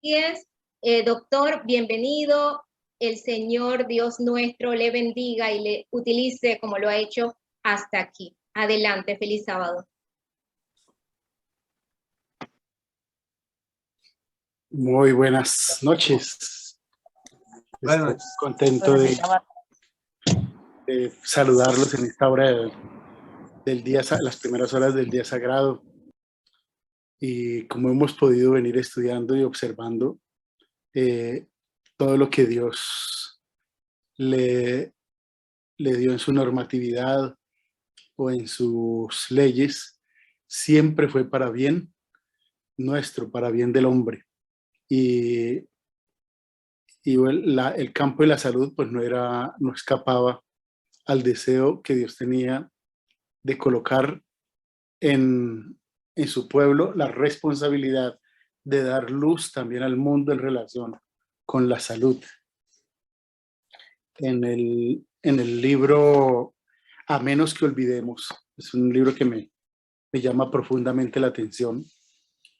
días. Doctor, bienvenido. El Señor Dios nuestro le bendiga y le utilice como lo ha hecho hasta aquí. Adelante, feliz sábado. Muy buenas noches. Estoy contento de saludarlos en esta hora del día, las primeras horas del día sagrado. Y como hemos podido venir estudiando y observando todo lo que Dios le dio en su normatividad o en sus leyes, siempre fue para bien nuestro, para bien del hombre. Y el campo de la salud pues no escapaba al deseo que Dios tenía de colocar en su pueblo la responsabilidad de dar luz también al mundo en relación con la salud. En el libro A menos que olvidemos, es un libro que me llama profundamente la atención,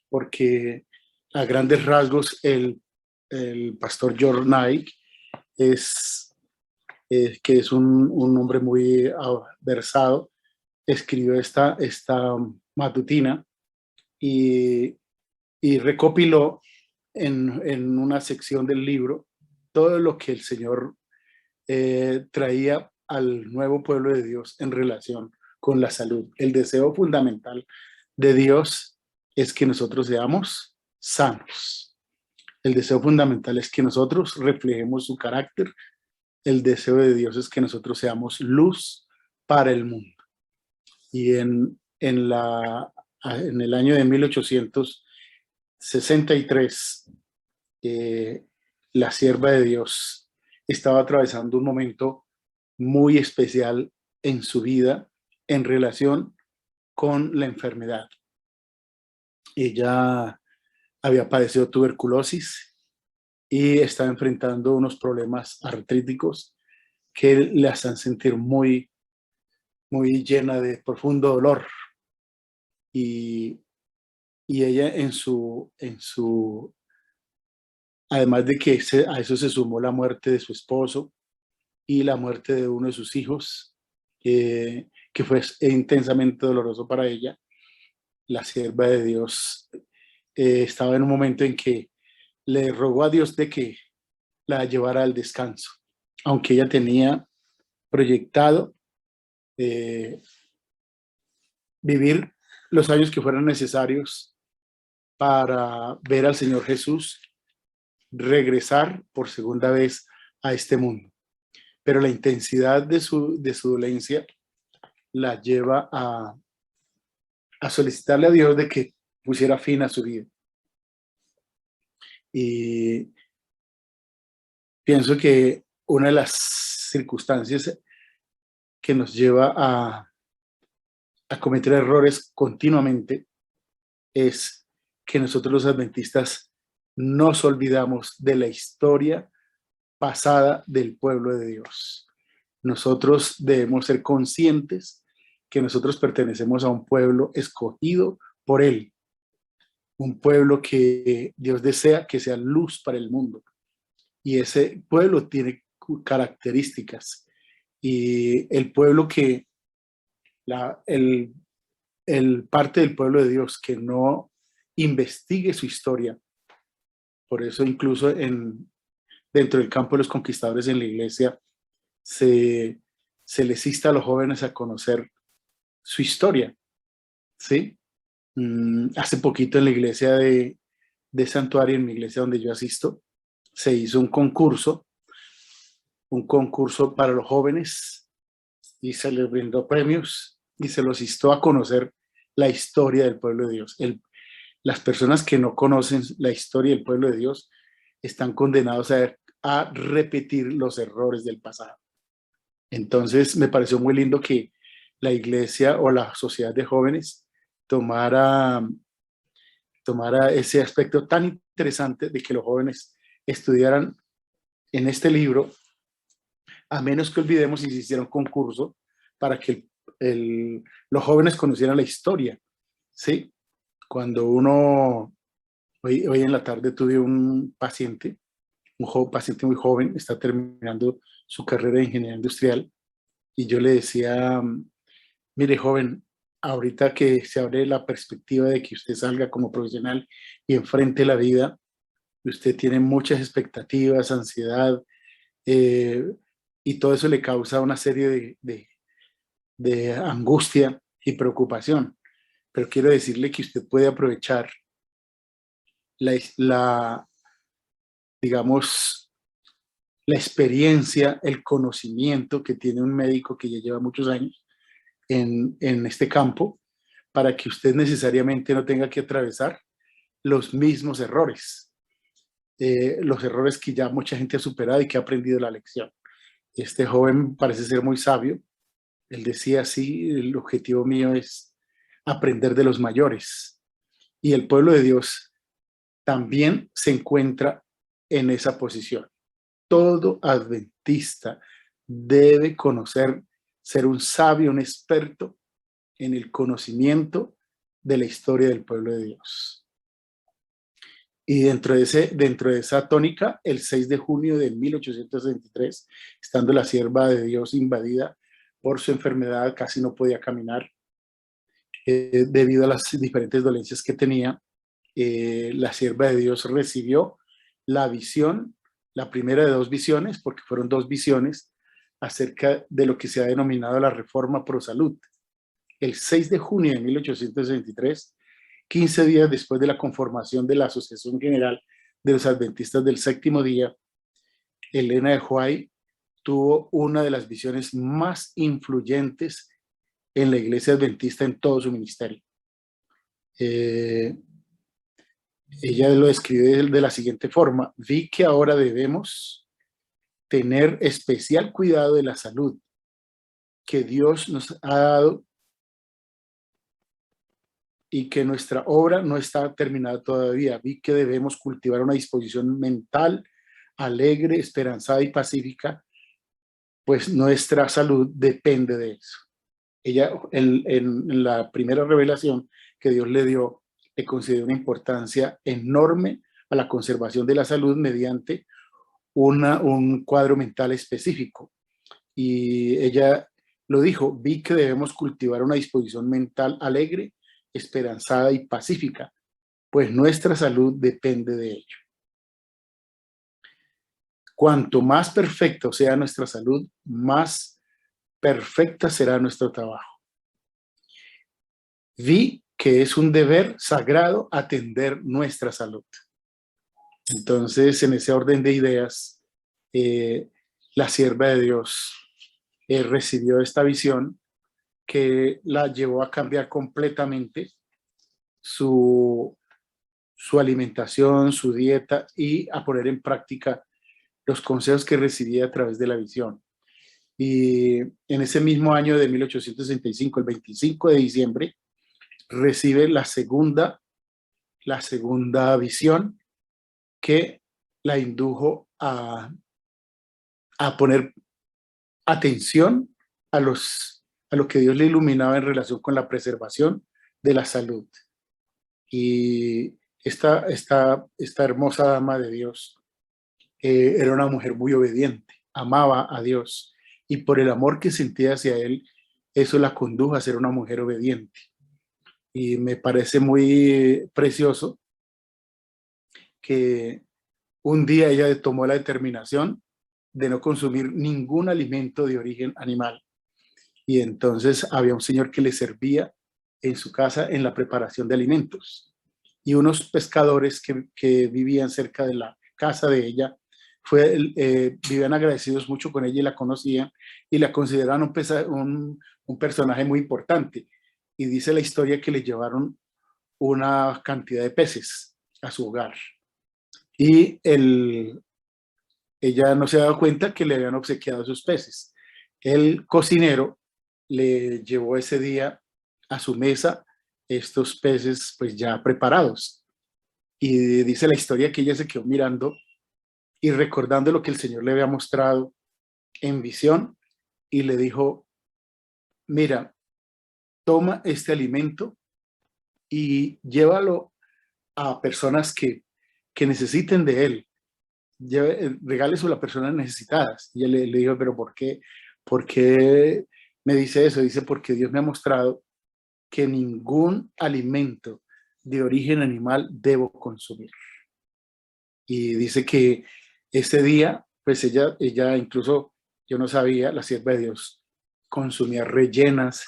porque a grandes rasgos el pastor George Knight que es un hombre muy versado, escribió esta matutina y recopiló en una sección del libro todo lo que el Señor traía al nuevo pueblo de Dios en relación con la salud. El deseo fundamental de Dios es que nosotros seamos sanos. El deseo fundamental es que nosotros reflejemos su carácter. El deseo de Dios es que nosotros seamos luz para el mundo. Y en el año de 1863, la sierva de Dios estaba atravesando un momento muy especial en su vida en relación con la enfermedad. Ella había padecido tuberculosis y estaba enfrentando unos problemas artríticos que le hacen sentir muy llena de profundo dolor. Y ella además de que a eso se sumó la muerte de su esposo y la muerte de uno de sus hijos, que fue intensamente doloroso para ella, la sierva de Dios estaba en un momento en que le rogó a Dios de que la llevara al descanso, aunque ella tenía proyectado vivir los años que fueran necesarios para ver al Señor Jesús regresar por segunda vez a este mundo. Pero la intensidad de su dolencia la lleva a solicitarle a Dios de que pusiera fin a su vida. Y pienso que una de las circunstancias que nos lleva a cometer errores continuamente es que nosotros los adventistas nos olvidamos de la historia pasada del pueblo de Dios. Nosotros debemos ser conscientes que nosotros pertenecemos a un pueblo escogido por Él, un pueblo que Dios desea que sea luz para el mundo. Y ese pueblo tiene características. Y el pueblo que, el parte del pueblo de Dios que no investigue su historia, por eso incluso dentro del campo de los conquistadores en la iglesia se les insta a los jóvenes a conocer su historia, ¿sí? Hace poquito en la iglesia de Santuario, en mi iglesia donde yo asisto, se hizo un concurso para los jóvenes y se les brindó premios y se los instó a conocer la historia del pueblo de Dios. Las personas que no conocen la historia del pueblo de Dios están condenados a repetir los errores del pasado. Entonces me pareció muy lindo que la iglesia o la sociedad de jóvenes tomara ese aspecto tan interesante de que los jóvenes estudiaran en este libro, a menos que olvidemos, y se hiciera un concurso para que los jóvenes conocieran la historia, ¿sí? Cuando uno Hoy en la tarde tuve un paciente, paciente muy joven, está terminando su carrera de ingeniería industrial, y yo le decía, mire joven, ahorita que se abre la perspectiva de que usted salga como profesional y enfrente la vida, usted tiene muchas expectativas, ansiedad, eh, y todo eso le causa una serie de angustia y preocupación. Pero quiero decirle que usted puede aprovechar la, digamos, la experiencia, el conocimiento que tiene un médico que ya lleva muchos años en este campo, para que usted necesariamente no tenga que atravesar los mismos errores, los errores que ya mucha gente ha superado y que ha aprendido la lección. Este joven parece ser muy sabio. Él decía, sí, el objetivo mío es aprender de los mayores. Y el pueblo de Dios también se encuentra en esa posición. Todo adventista debe conocer, ser un sabio, un experto en el conocimiento de la historia del pueblo de Dios. Y dentro de esa tónica, el 6 de junio de 1863, estando la sierva de Dios invadida por su enfermedad, casi no podía caminar debido a las diferentes dolencias que tenía, la sierva de Dios recibió la visión, la primera de dos visiones, porque fueron dos visiones, acerca de lo que se ha denominado la Reforma Pro Salud. El 6 de junio de 1863, 15 días después de la conformación de la Asociación General de los Adventistas del Séptimo Día, Elena de White tuvo una de las visiones más influyentes en la iglesia adventista en todo su ministerio. Ella lo describe de la siguiente forma: vi que ahora debemos tener especial cuidado de la salud que Dios nos ha dado y que nuestra obra no está terminada todavía. Vi que debemos cultivar una disposición mental alegre, esperanzada y pacífica, pues nuestra salud depende de eso. Ella, en la primera revelación que Dios le dio, le concedió una importancia enorme a la conservación de la salud mediante un cuadro mental específico. Y ella lo dijo: vi que debemos cultivar una disposición mental alegre, esperanzada y pacífica, pues nuestra salud depende de ello. Cuanto más perfecta sea nuestra salud, más perfecta será nuestro trabajo. Vi que es un deber sagrado atender nuestra salud. Entonces, en ese orden de ideas, la sierva de Dios recibió esta visión que la llevó a cambiar completamente su alimentación, su dieta, y a poner en práctica los consejos que recibía a través de la visión. Y en ese mismo año de 1865, el 25 de diciembre, recibe la segunda visión que la indujo a poner atención a lo que Dios le iluminaba en relación con la preservación de la salud. Y esta hermosa dama de Dios era una mujer muy obediente, amaba a Dios, y por el amor que sentía hacia él, eso la condujo a ser una mujer obediente. Y me parece muy precioso que un día ella tomó la determinación de no consumir ningún alimento de origen animal. Y entonces había un señor que le servía en su casa en la preparación de alimentos. Y unos pescadores que vivían cerca de la casa de ella vivían agradecidos mucho con ella y la conocían y la consideraban un personaje muy importante. Y dice la historia que le llevaron una cantidad de peces a su hogar. Y ella no se ha dado cuenta que le habían obsequiado esos peces. El cocinero le llevó ese día a su mesa estos peces pues ya preparados. Y dice la historia que ella se quedó mirando y recordando lo que el Señor le había mostrado en visión, y le dijo: mira, toma este alimento y llévalo a personas que necesiten de él. Regáleselo a las personas necesitadas. Y él le dijo, pero ¿por qué? ¿Por qué me dice eso? Dice, porque Dios me ha mostrado que ningún alimento de origen animal debo consumir. Y dice que ese día, pues ella incluso, yo no sabía, la sierva de Dios consumía rellenas,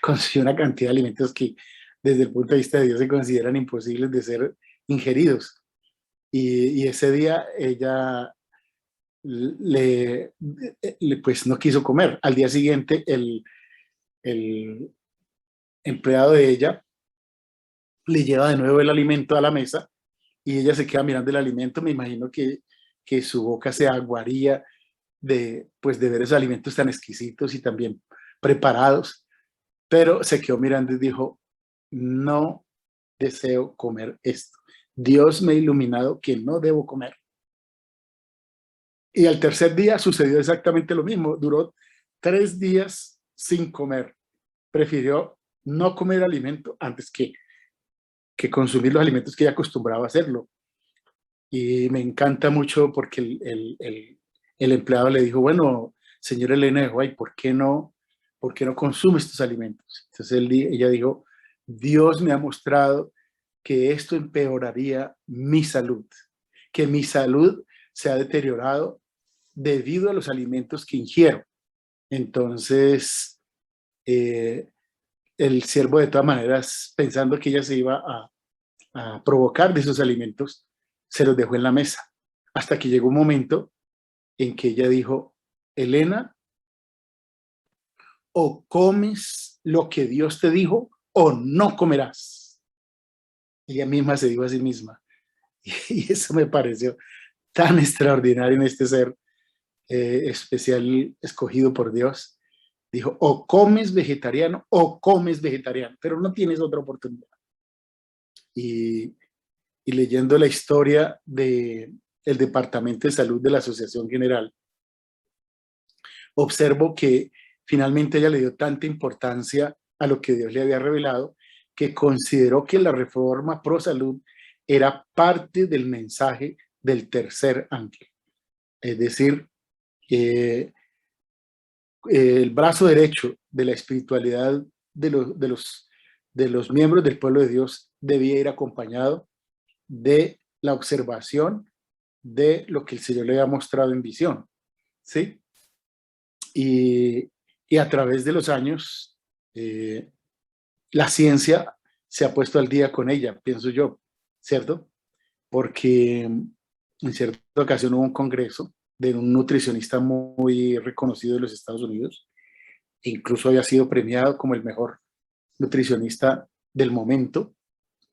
consumía una cantidad de alimentos que desde el punto de vista de Dios se consideran imposibles de ser ingeridos. Y ese día ella pues no quiso comer. Al día siguiente el empleado de ella le lleva de nuevo el alimento a la mesa y ella se queda mirando el alimento. Me imagino que su boca se aguaría pues de ver esos alimentos tan exquisitos y tan bien preparados, pero se quedó mirando y dijo, no deseo comer esto. Dios me ha iluminado que no debo comer. Y al tercer día sucedió exactamente lo mismo. Duró 3 días sin comer. Prefirió no comer alimento antes que consumir los alimentos que ella acostumbraba a hacerlo. Y me encanta mucho porque el empleado le dijo, bueno, señor Elena de White, ¿por qué no consume estos alimentos? Entonces ella dijo, Dios me ha mostrado que esto empeoraría mi salud, que mi salud se ha deteriorado debido a los alimentos que ingiero. Entonces, el siervo de todas maneras, pensando que ella se iba a provocar de esos alimentos, se los dejó en la mesa, hasta que llegó un momento en que ella dijo, Elena, o comes lo que Dios te dijo o no comerás. Ella misma se dijo a sí misma. Y eso me pareció tan extraordinario en este ser especial escogido por Dios. Dijo, o comes vegetariano o comes vegetariano, pero no tienes otra oportunidad. Y leyendo la historia del Departamento de Salud de la Asociación General, observo que finalmente ella le dio tanta importancia a lo que Dios le había revelado, que consideró que la reforma pro salud era parte del mensaje del tercer ángel. Es decir, el brazo derecho de la espiritualidad de los miembros del pueblo de Dios debía ir acompañado de la observación de lo que el Señor le había mostrado en visión, ¿sí? Y a través de los años, la ciencia se ha puesto al día con ella, pienso yo, ¿cierto? Porque en cierta ocasión hubo un congreso de un nutricionista muy reconocido de los Estados Unidos, e incluso había sido premiado como el mejor nutricionista del momento,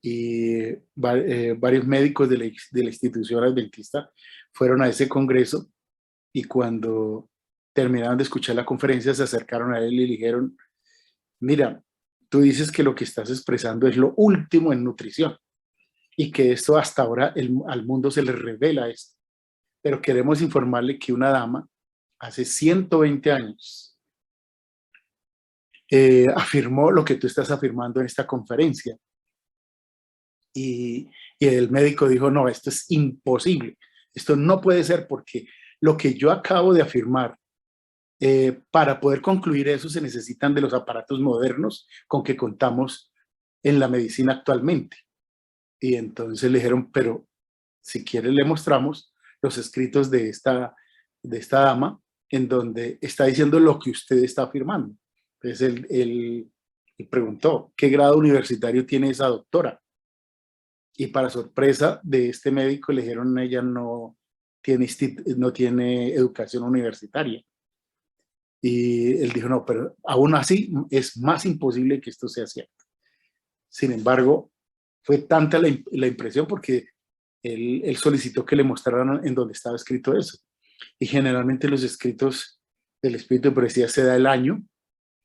y varios médicos de la institución adventista fueron a ese congreso, y cuando terminaron de escuchar la conferencia se acercaron a él y le dijeron, mira, tú dices que lo que estás expresando es lo último en nutrición y que esto hasta ahora al mundo se le revela esto, pero queremos informarle que una dama hace 120 años afirmó lo que tú estás afirmando en esta conferencia. Y el médico dijo, no, esto es imposible, esto no puede ser, porque lo que yo acabo de afirmar, para poder concluir eso se necesitan de los aparatos modernos con que contamos en la medicina actualmente. Y entonces le dijeron, pero si quiere le mostramos los escritos de esta dama en donde está diciendo lo que usted está afirmando. Entonces él preguntó, ¿qué grado universitario tiene esa doctora? Y para sorpresa de este médico le dijeron, ella no tiene educación universitaria. Y él dijo, no, pero aún así es más imposible que esto sea cierto. Sin embargo, fue tanta la impresión porque él solicitó que le mostraran en donde estaba escrito eso. Y generalmente los escritos del Espíritu de Profecía se da el año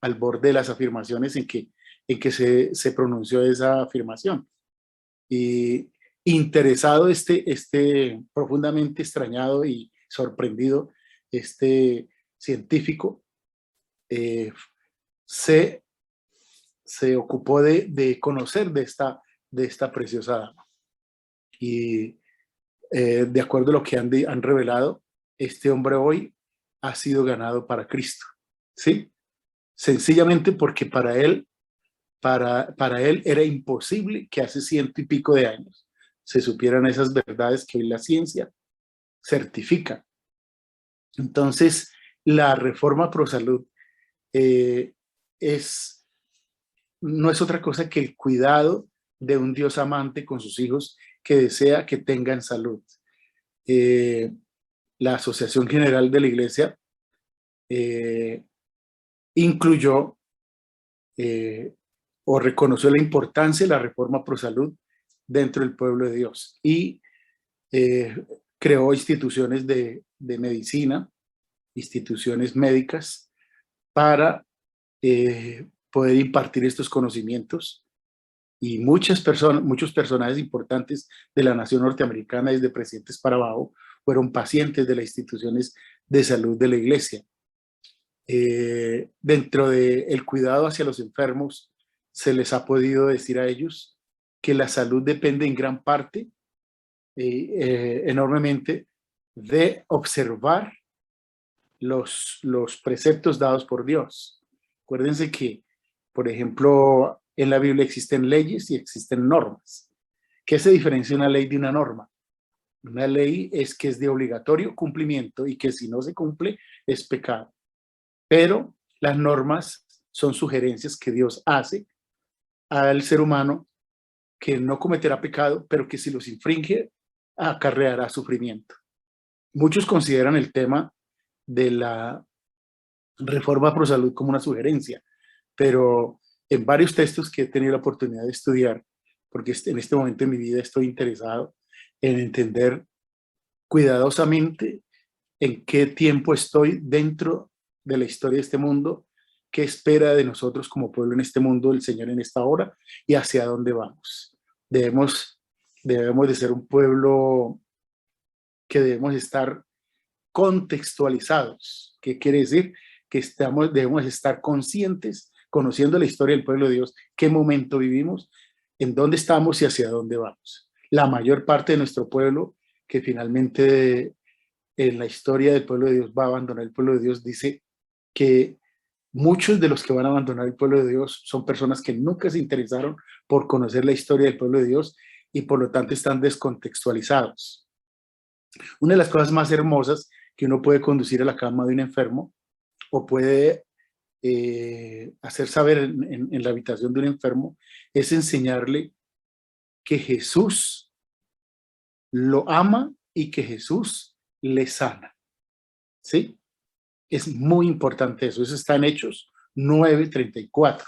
al borde de las afirmaciones en que se pronunció esa afirmación. Y interesado, profundamente extrañado y sorprendido, este científico se ocupó de conocer de esta de esta preciosa dama. Y de acuerdo a lo que han revelado, este hombre hoy ha sido ganado para Cristo, ¿sí? Sencillamente porque para él era imposible que hace 100 y pico de años se supieran esas verdades que hoy la ciencia certifica. Entonces, la reforma pro salud no es otra cosa que el cuidado de un Dios amante con sus hijos que desea que tengan salud. La Asociación General de la Iglesia incluyó o reconoció la importancia de la reforma pro salud dentro del pueblo de Dios y creó instituciones de medicina, instituciones médicas para poder impartir estos conocimientos, y muchos personajes importantes de la nación norteamericana, desde presidentes para abajo, fueron pacientes de las instituciones de salud de la iglesia. Dentro del cuidado hacia los enfermos, se les ha podido decir a ellos que la salud depende en gran parte, enormemente, de observar los preceptos dados por Dios. Acuérdense que, por ejemplo, en la Biblia existen leyes y existen normas. ¿Qué se diferencia una ley de una norma? Una ley es que es de obligatorio cumplimiento y que si no se cumple es pecado. Pero las normas son sugerencias que Dios hace al ser humano, que no cometerá pecado, pero que si los infringe acarreará sufrimiento. Muchos consideran el tema de la reforma pro salud como una sugerencia, pero en varios textos que he tenido la oportunidad de estudiar, porque en este momento de mi vida estoy interesado en entender cuidadosamente en qué tiempo estoy dentro de la historia de este mundo, qué espera de nosotros como pueblo en este mundo el Señor en esta hora y hacia dónde vamos. Debemos de ser un pueblo que debemos estar contextualizados. ¿Qué quiere decir? Que debemos estar conscientes, conociendo la historia del pueblo de Dios, qué momento vivimos, en dónde estamos y hacia dónde vamos. La mayor parte de nuestro pueblo, que finalmente en la historia del pueblo de Dios va a abandonar el pueblo de Dios, dice que muchos de los que van a abandonar el pueblo de Dios son personas que nunca se interesaron por conocer la historia del pueblo de Dios y por lo tanto están descontextualizados. Una de las cosas más hermosas que uno puede conducir a la cama de un enfermo o puede hacer saber en la habitación de un enfermo es enseñarle que Jesús lo ama y que Jesús le sana. ¿Sí? Es muy importante eso. Eso está en Hechos 9:34.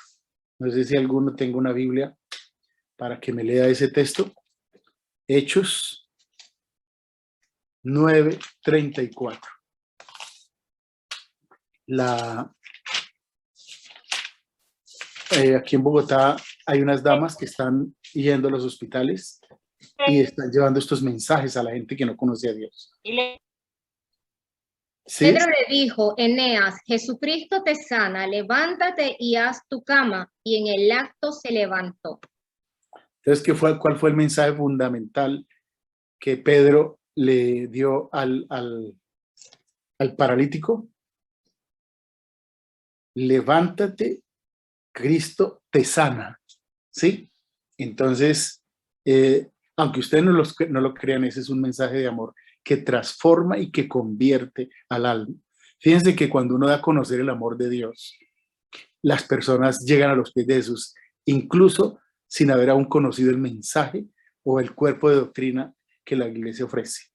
No sé si alguno tenga una Biblia para que me lea ese texto. Hechos 9:34. Aquí en Bogotá hay unas damas que están yendo a los hospitales y están llevando estos mensajes a la gente que no conoce a Dios. ¿Sí? Pedro le dijo, Eneas, Jesucristo te sana, levántate y haz tu cama. Y en el acto se levantó. Entonces, ¿cuál fue el mensaje fundamental que Pedro le dio al paralítico? Levántate, Cristo te sana. ¿Sí? Entonces, aunque ustedes no lo crean, ese es un mensaje de amor que transforma y que convierte al alma. Fíjense que cuando uno da a conocer el amor de Dios, las personas llegan a los pies de Jesús, incluso sin haber aún conocido el mensaje o el cuerpo de doctrina que la iglesia ofrece.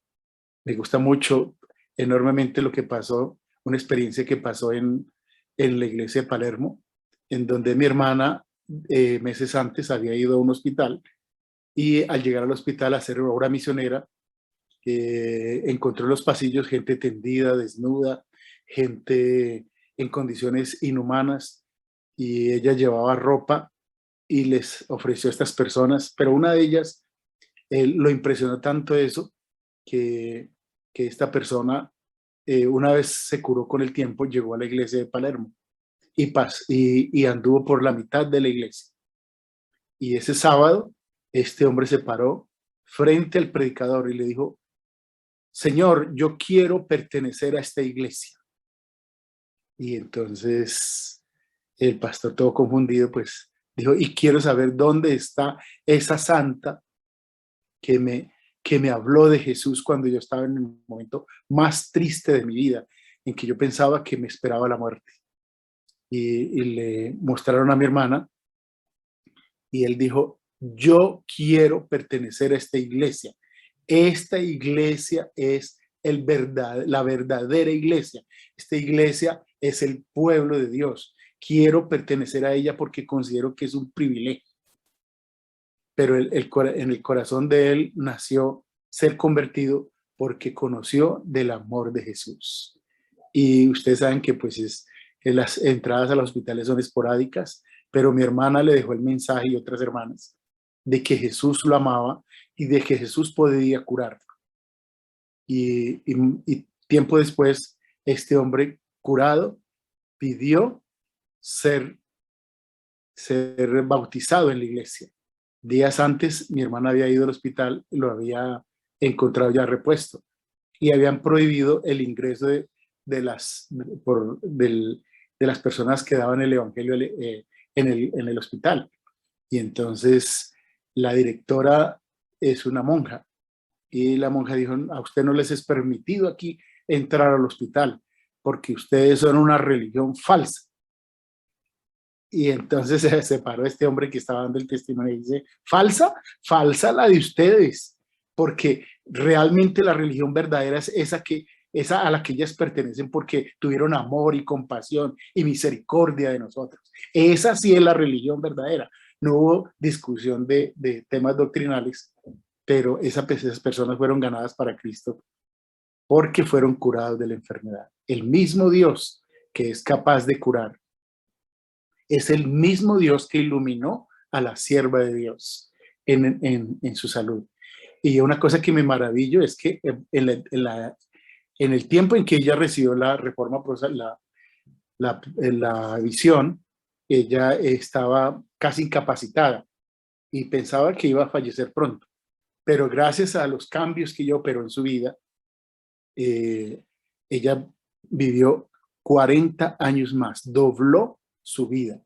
Me gusta mucho, enormemente lo que pasó, una experiencia que pasó en la iglesia de Palermo, en donde mi hermana meses antes había ido a un hospital y al llegar al hospital a hacer obra misionera, encontró en los pasillos gente tendida, desnuda, gente en condiciones inhumanas, y ella llevaba ropa y les ofreció a estas personas, pero una de ellas lo impresionó tanto eso que esta persona una vez se curó con el tiempo, llegó a la iglesia de Palermo y anduvo por la mitad de la iglesia. Y ese sábado este hombre se paró frente al predicador y le dijo: Señor, yo quiero pertenecer a esta iglesia. Y entonces el pastor, todo confundido, pues dijo: y quiero saber dónde está esa santa que me habló de Jesús cuando yo estaba en el momento más triste de mi vida, en que yo pensaba que me esperaba la muerte. Y le mostraron a mi hermana y él dijo: yo quiero pertenecer a esta iglesia. Esta iglesia es la verdadera iglesia. Esta iglesia es el pueblo de Dios. Quiero pertenecer a ella porque considero que es un privilegio. Pero en el corazón de él nació ser convertido porque conoció del amor de Jesús. Y ustedes saben que pues las entradas a los hospitales son esporádicas, pero mi hermana le dejó el mensaje, y otras hermanas, de que Jesús lo amaba y de que Jesús podía curarlo. Y tiempo después, este hombre curado pidió ser bautizado en la iglesia. Días antes, mi hermana había ido al hospital y lo había encontrado ya repuesto, y habían prohibido el ingreso de las personas que daban el evangelio en el hospital. Y entonces la directora es una monja, y la monja dijo: a usted no les es permitido aquí entrar al hospital porque ustedes son una religión falsa. Y entonces se separó este hombre que estaba dando el testimonio y dice: falsa, falsa la de ustedes, porque realmente la religión verdadera es esa a la que ellas pertenecen, porque tuvieron amor y compasión y misericordia de nosotros. Esa sí es la religión verdadera. No hubo discusión de temas doctrinales, pero esas personas fueron ganadas para Cristo porque fueron curados de la enfermedad. El mismo Dios que es capaz de curar es el mismo Dios que iluminó a la sierva de Dios en su salud. Y una cosa que me maravillo es que en el tiempo en que ella recibió la reforma, la visión, ella estaba casi incapacitada y pensaba que iba a fallecer pronto. Pero gracias a los cambios que ella operó en su vida, ella vivió 40 años más, dobló su vida.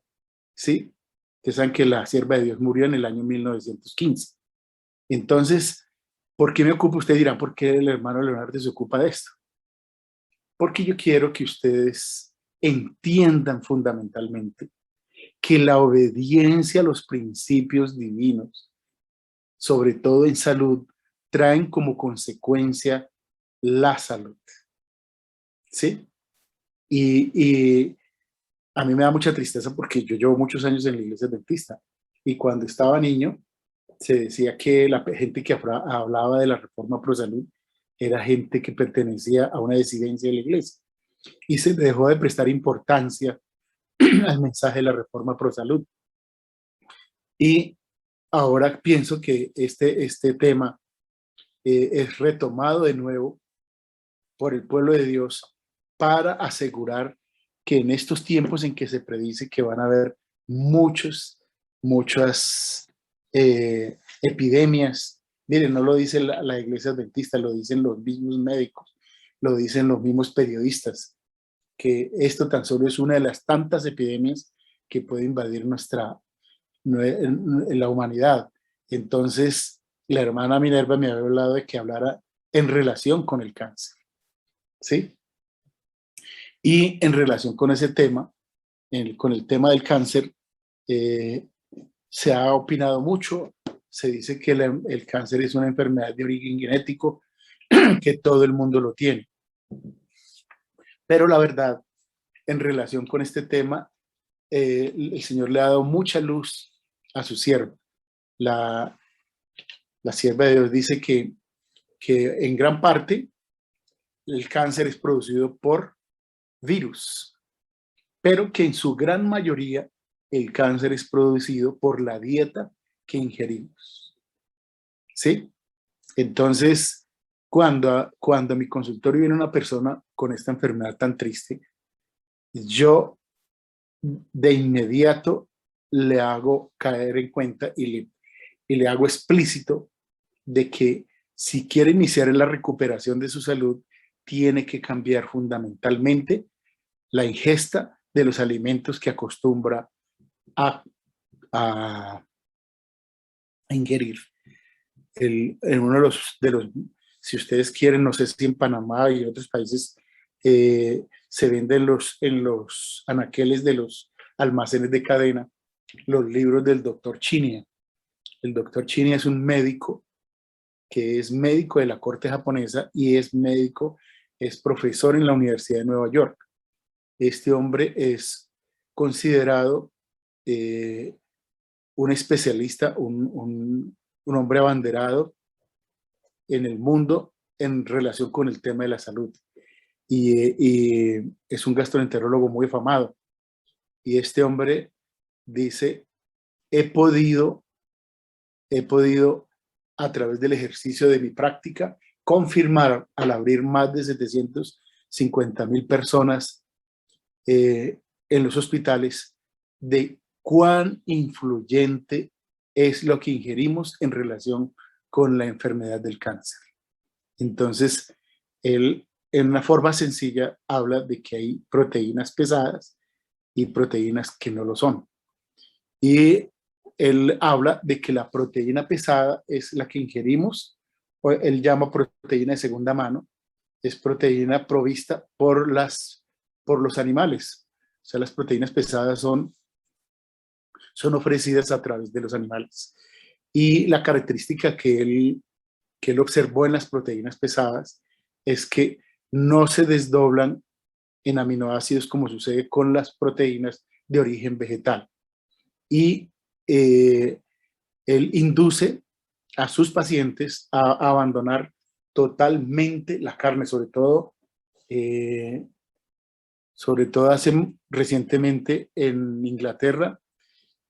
¿Sí? Ustedes saben que la sierva de Dios murió en el año 1915. Entonces, ¿por qué me ocupa? Usted dirá: ¿por qué el hermano Leonardo se ocupa de esto? Porque yo quiero que ustedes entiendan fundamentalmente que la obediencia a los principios divinos, sobre todo en salud, traen como consecuencia la salud. ¿Sí? Y a mí me da mucha tristeza porque yo llevo muchos años en la iglesia adventista, y cuando estaba niño se decía que la gente que hablaba de la reforma pro salud era gente que pertenecía a una disidencia de la iglesia, y se dejó de prestar importancia al mensaje de la reforma pro salud. Y ahora pienso que este tema es retomado de nuevo por el pueblo de Dios para asegurar que en estos tiempos en que se predice que van a haber muchas epidemias. Miren, no lo dice la iglesia adventista, lo dicen los mismos médicos, lo dicen los mismos periodistas, que esto tan solo es una de las tantas epidemias que puede invadir la humanidad. Entonces, la hermana Minerva me había hablado de que hablara en relación con el cáncer, ¿sí? Y en relación con ese tema, con el tema del cáncer, se ha opinado mucho. Se dice que el cáncer es una enfermedad de origen genético, que todo el mundo lo tiene. Pero la verdad, en relación con este tema, el Señor le ha dado mucha luz a su sierva. La sierva de Dios dice que en gran parte el cáncer es producido por virus, pero que en su gran mayoría el cáncer es producido por la dieta que ingerimos. ¿Sí? Entonces, cuando a mi consultorio viene una persona con esta enfermedad tan triste, yo de inmediato le hago caer en cuenta y y le hago explícito de que si quiere iniciar en la recuperación de su salud, tiene que cambiar fundamentalmente la ingesta de los alimentos que acostumbra a, a ingerir. En uno de los, si ustedes quieren, no sé si en Panamá y en otros países se venden en los anaqueles de los almacenes de cadena los libros del doctor Chinia. El doctor Chinia es un médico que es médico de la corte japonesa y es médico, es profesor en la Universidad de Nueva York. Este hombre es considerado un especialista, un hombre abanderado en el mundo en relación con el tema de la salud. Y es un gastroenterólogo muy afamado. Y este hombre dice, he podido a través del ejercicio de mi práctica confirmar al abrir más de 750,000 personas en los hospitales de cuán influyente es lo que ingerimos en relación con la enfermedad del cáncer. Entonces, él en una forma sencilla habla de que hay proteínas pesadas y proteínas que no lo son. Y él habla de que la proteína pesada es la que ingerimos, o él llama proteína de segunda mano, es proteína provista por los animales. O sea, las proteínas pesadas son ofrecidas a través de los animales. Y la característica que él observó en las proteínas pesadas es que no se desdoblan en aminoácidos como sucede con las proteínas de origen vegetal. Y él induce a sus pacientes a abandonar totalmente la carne, sobre todo recientemente en Inglaterra,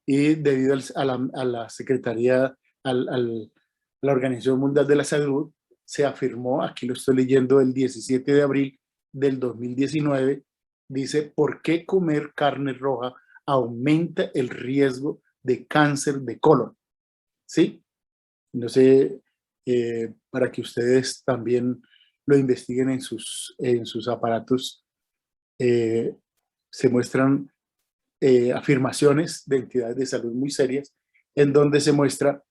y debido a la Secretaría, a la Organización Mundial de la Salud, se afirmó, aquí lo estoy leyendo el 17 de abril del 2019, dice, ¿por qué comer carne roja aumenta el riesgo de cáncer de colon? ¿Sí? No sé, para que ustedes también lo investiguen en sus aparatos, se muestran afirmaciones de entidades de salud muy serias en donde se muestra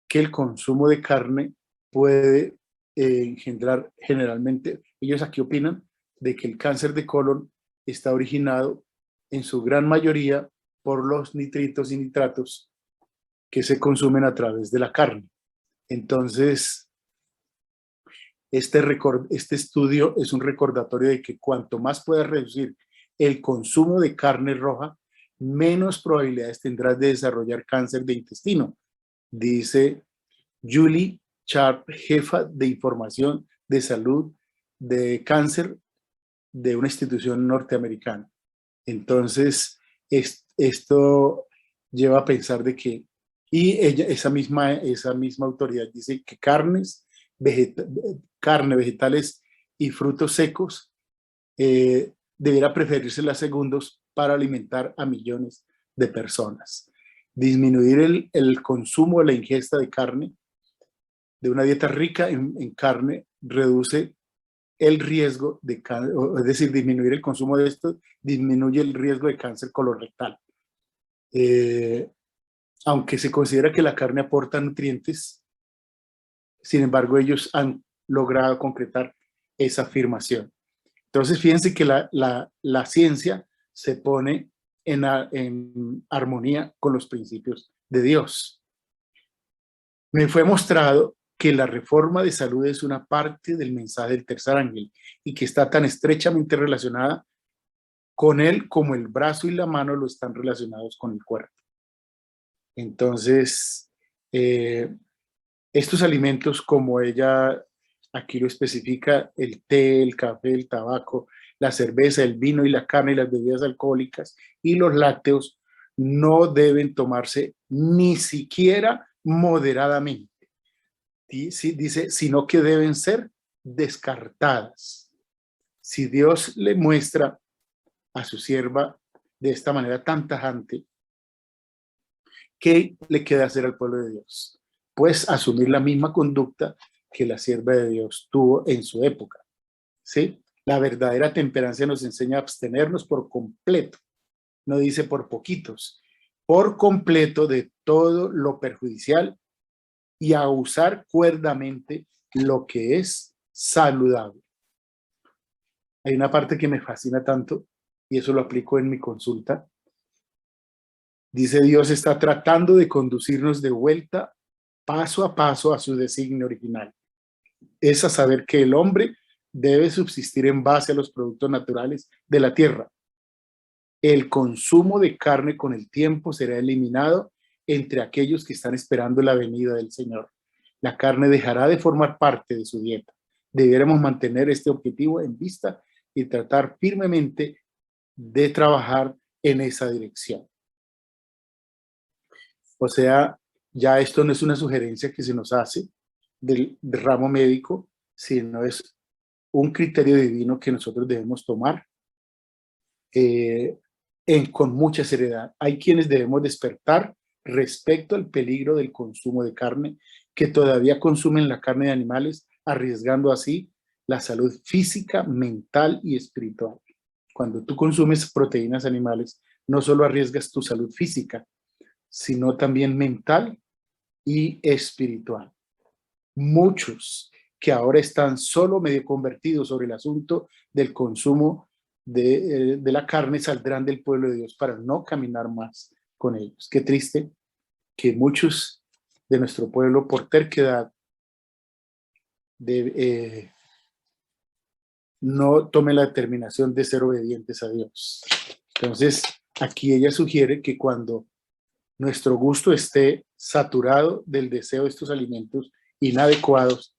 que el consumo de carne puede engendrar generalmente, ellos aquí opinan de que el cáncer de colon está originado en su gran mayoría por los nitritos y nitratos que se consumen a través de la carne. Entonces, este estudio es un recordatorio de que cuanto más puedas reducir el consumo de carne roja, menos probabilidades tendrás de desarrollar cáncer de intestino, dice Julie Sharp, jefa de información de salud de cáncer de una institución norteamericana. Entonces, esto lleva a pensar de que, y esa misma autoridad dice que carne, vegetales y frutos secos deberá preferirse las segundos para alimentar a millones de personas. Disminuir el consumo de la ingesta de carne, de una dieta rica en carne, reduce el riesgo de cáncer, es decir, disminuir el consumo de esto disminuye el riesgo de cáncer colorectal. Aunque se considera que la carne aporta nutrientes, sin embargo, ellos han logrado concretar esa afirmación. Entonces, fíjense que la ciencia se pone en armonía con los principios de Dios. Me fue mostrado que la reforma de salud es una parte del mensaje del tercer ángel y que está tan estrechamente relacionada con él como el brazo y la mano lo están relacionados con el cuerpo. Entonces, estos alimentos, como ella aquí lo especifica, el té, el café, el tabaco, la cerveza, el vino y la carne y las bebidas alcohólicas y los lácteos, no deben tomarse ni siquiera moderadamente. Dice, sino que deben ser descartadas. Si Dios le muestra a su sierva de esta manera tan tajante, ¿qué le queda hacer al pueblo de Dios? pues asumir la misma conducta que la sierva de Dios tuvo en su época, ¿sí? La verdadera temperancia nos enseña a abstenernos por completo, no dice por poquitos, por completo de todo lo perjudicial y a usar cuerdamente lo que es saludable. Hay una parte que me fascina tanto y eso lo aplico en mi consulta. Dice: Dios está tratando de conducirnos de vuelta paso a paso a su designio original. Es a saber que el hombre debe subsistir en base a los productos naturales de la tierra. El consumo de carne con el tiempo será eliminado entre aquellos que están esperando la venida del Señor. La carne dejará de formar parte de su dieta. Deberemos mantener este objetivo en vista y tratar firmemente de trabajar en esa dirección. O sea, ya esto no es una sugerencia que se nos hace del ramo médico, sino es un criterio divino que nosotros debemos tomar con mucha seriedad. Hay quienes debemos despertar respecto al peligro del consumo de carne, que todavía consumen la carne de animales, arriesgando así la salud física, mental y espiritual. Cuando tú consumes proteínas animales, no solo arriesgas tu salud física, sino también mental y espiritual. Muchos que ahora están solo medio convertidos sobre el asunto del consumo de la carne saldrán del pueblo de Dios para no caminar más con ellos. Qué triste que muchos de nuestro pueblo, por terquedad, no tomen la determinación de ser obedientes a Dios. Entonces, aquí ella sugiere que cuando nuestro gusto esté saturado del deseo de estos alimentos inadecuados,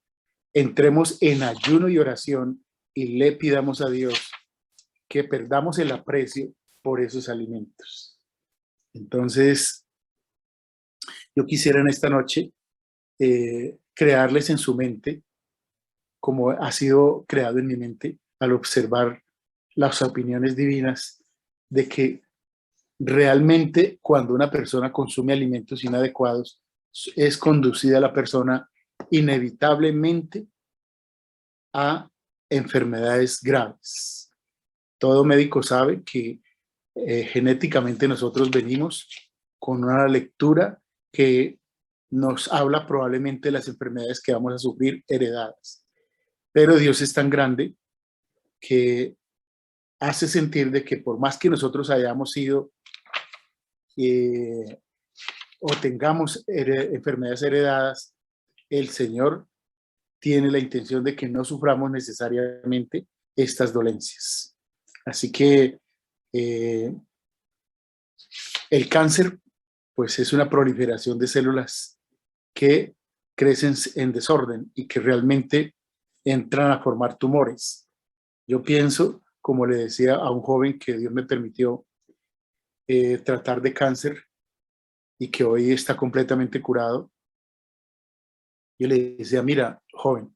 entremos en ayuno y oración y le pidamos a Dios que perdamos el aprecio por esos alimentos. Entonces, yo quisiera en esta noche crearles en su mente, como ha sido creado en mi mente al observar las opiniones divinas, de que realmente cuando una persona consume alimentos inadecuados, es conducida la persona inevitablemente a enfermedades graves. Todo médico sabe que genéticamente nosotros venimos con una lectura que nos habla probablemente de las enfermedades que vamos a sufrir heredadas. Pero Dios es tan grande que hace sentir de que por más que nosotros hayamos sido o tengamos enfermedades heredadas, el Señor tiene la intención de que no suframos necesariamente estas dolencias. Así que el cáncer, pues es una proliferación de células que crecen en desorden y que realmente entran a formar tumores. Yo pienso, como le decía a un joven que Dios me permitió tratar de cáncer y que hoy está completamente curado, yo le decía: mira, joven,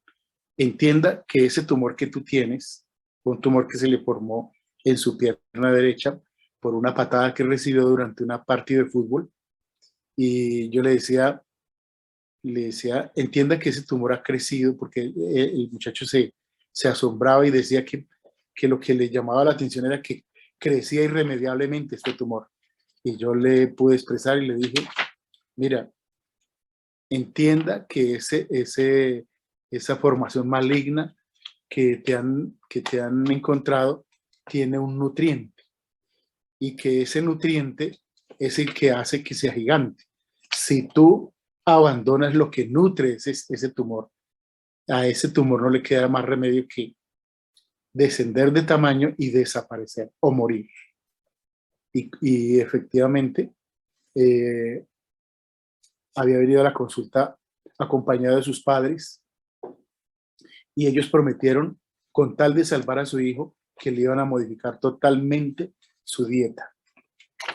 entienda que ese tumor que tú tienes, un tumor que se le formó en su pierna derecha por una patada que recibió durante una partida de fútbol, y yo le decía, entienda que ese tumor ha crecido, porque el muchacho se asombraba y decía que lo que le llamaba la atención era que crecía irremediablemente este tumor. Y yo le pude expresar y le dije: mira, entienda que esa formación maligna que te han encontrado tiene un nutriente, y que ese nutriente es el que hace que sea gigante. Si tú abandonas lo que nutre ese tumor, a ese tumor no le queda más remedio que descender de tamaño y desaparecer o morir. Y efectivamente había venido a la consulta acompañado de sus padres, y ellos prometieron, con tal de salvar a su hijo, que le iban a modificar totalmente su dieta.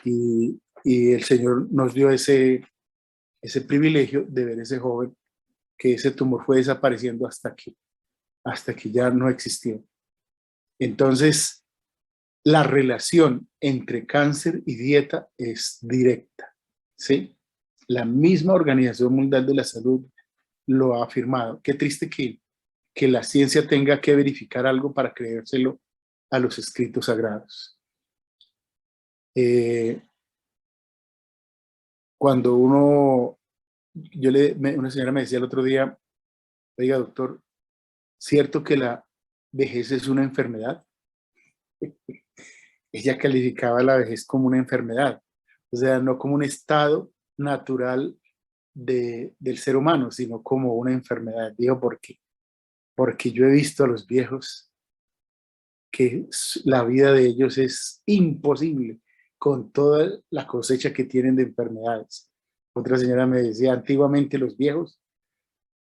Y el Señor nos dio ese privilegio de ver ese joven, que ese tumor fue desapareciendo hasta que ya no existió. Entonces, la relación entre cáncer y dieta es directa, ¿sí? La misma Organización Mundial de la Salud lo ha afirmado. Qué triste que la ciencia tenga que verificar algo para creérselo a los escritos sagrados. Cuando una señora me decía el otro día, oiga, doctor, ¿cierto que la vejez es una enfermedad? Ella calificaba la vejez como una enfermedad, o sea, no como un estado natural del ser humano, sino como una enfermedad. Digo, ¿por qué? Porque yo he visto a los viejos que la vida de ellos es imposible con toda la cosecha que tienen de enfermedades. Otra señora me decía, antiguamente los viejos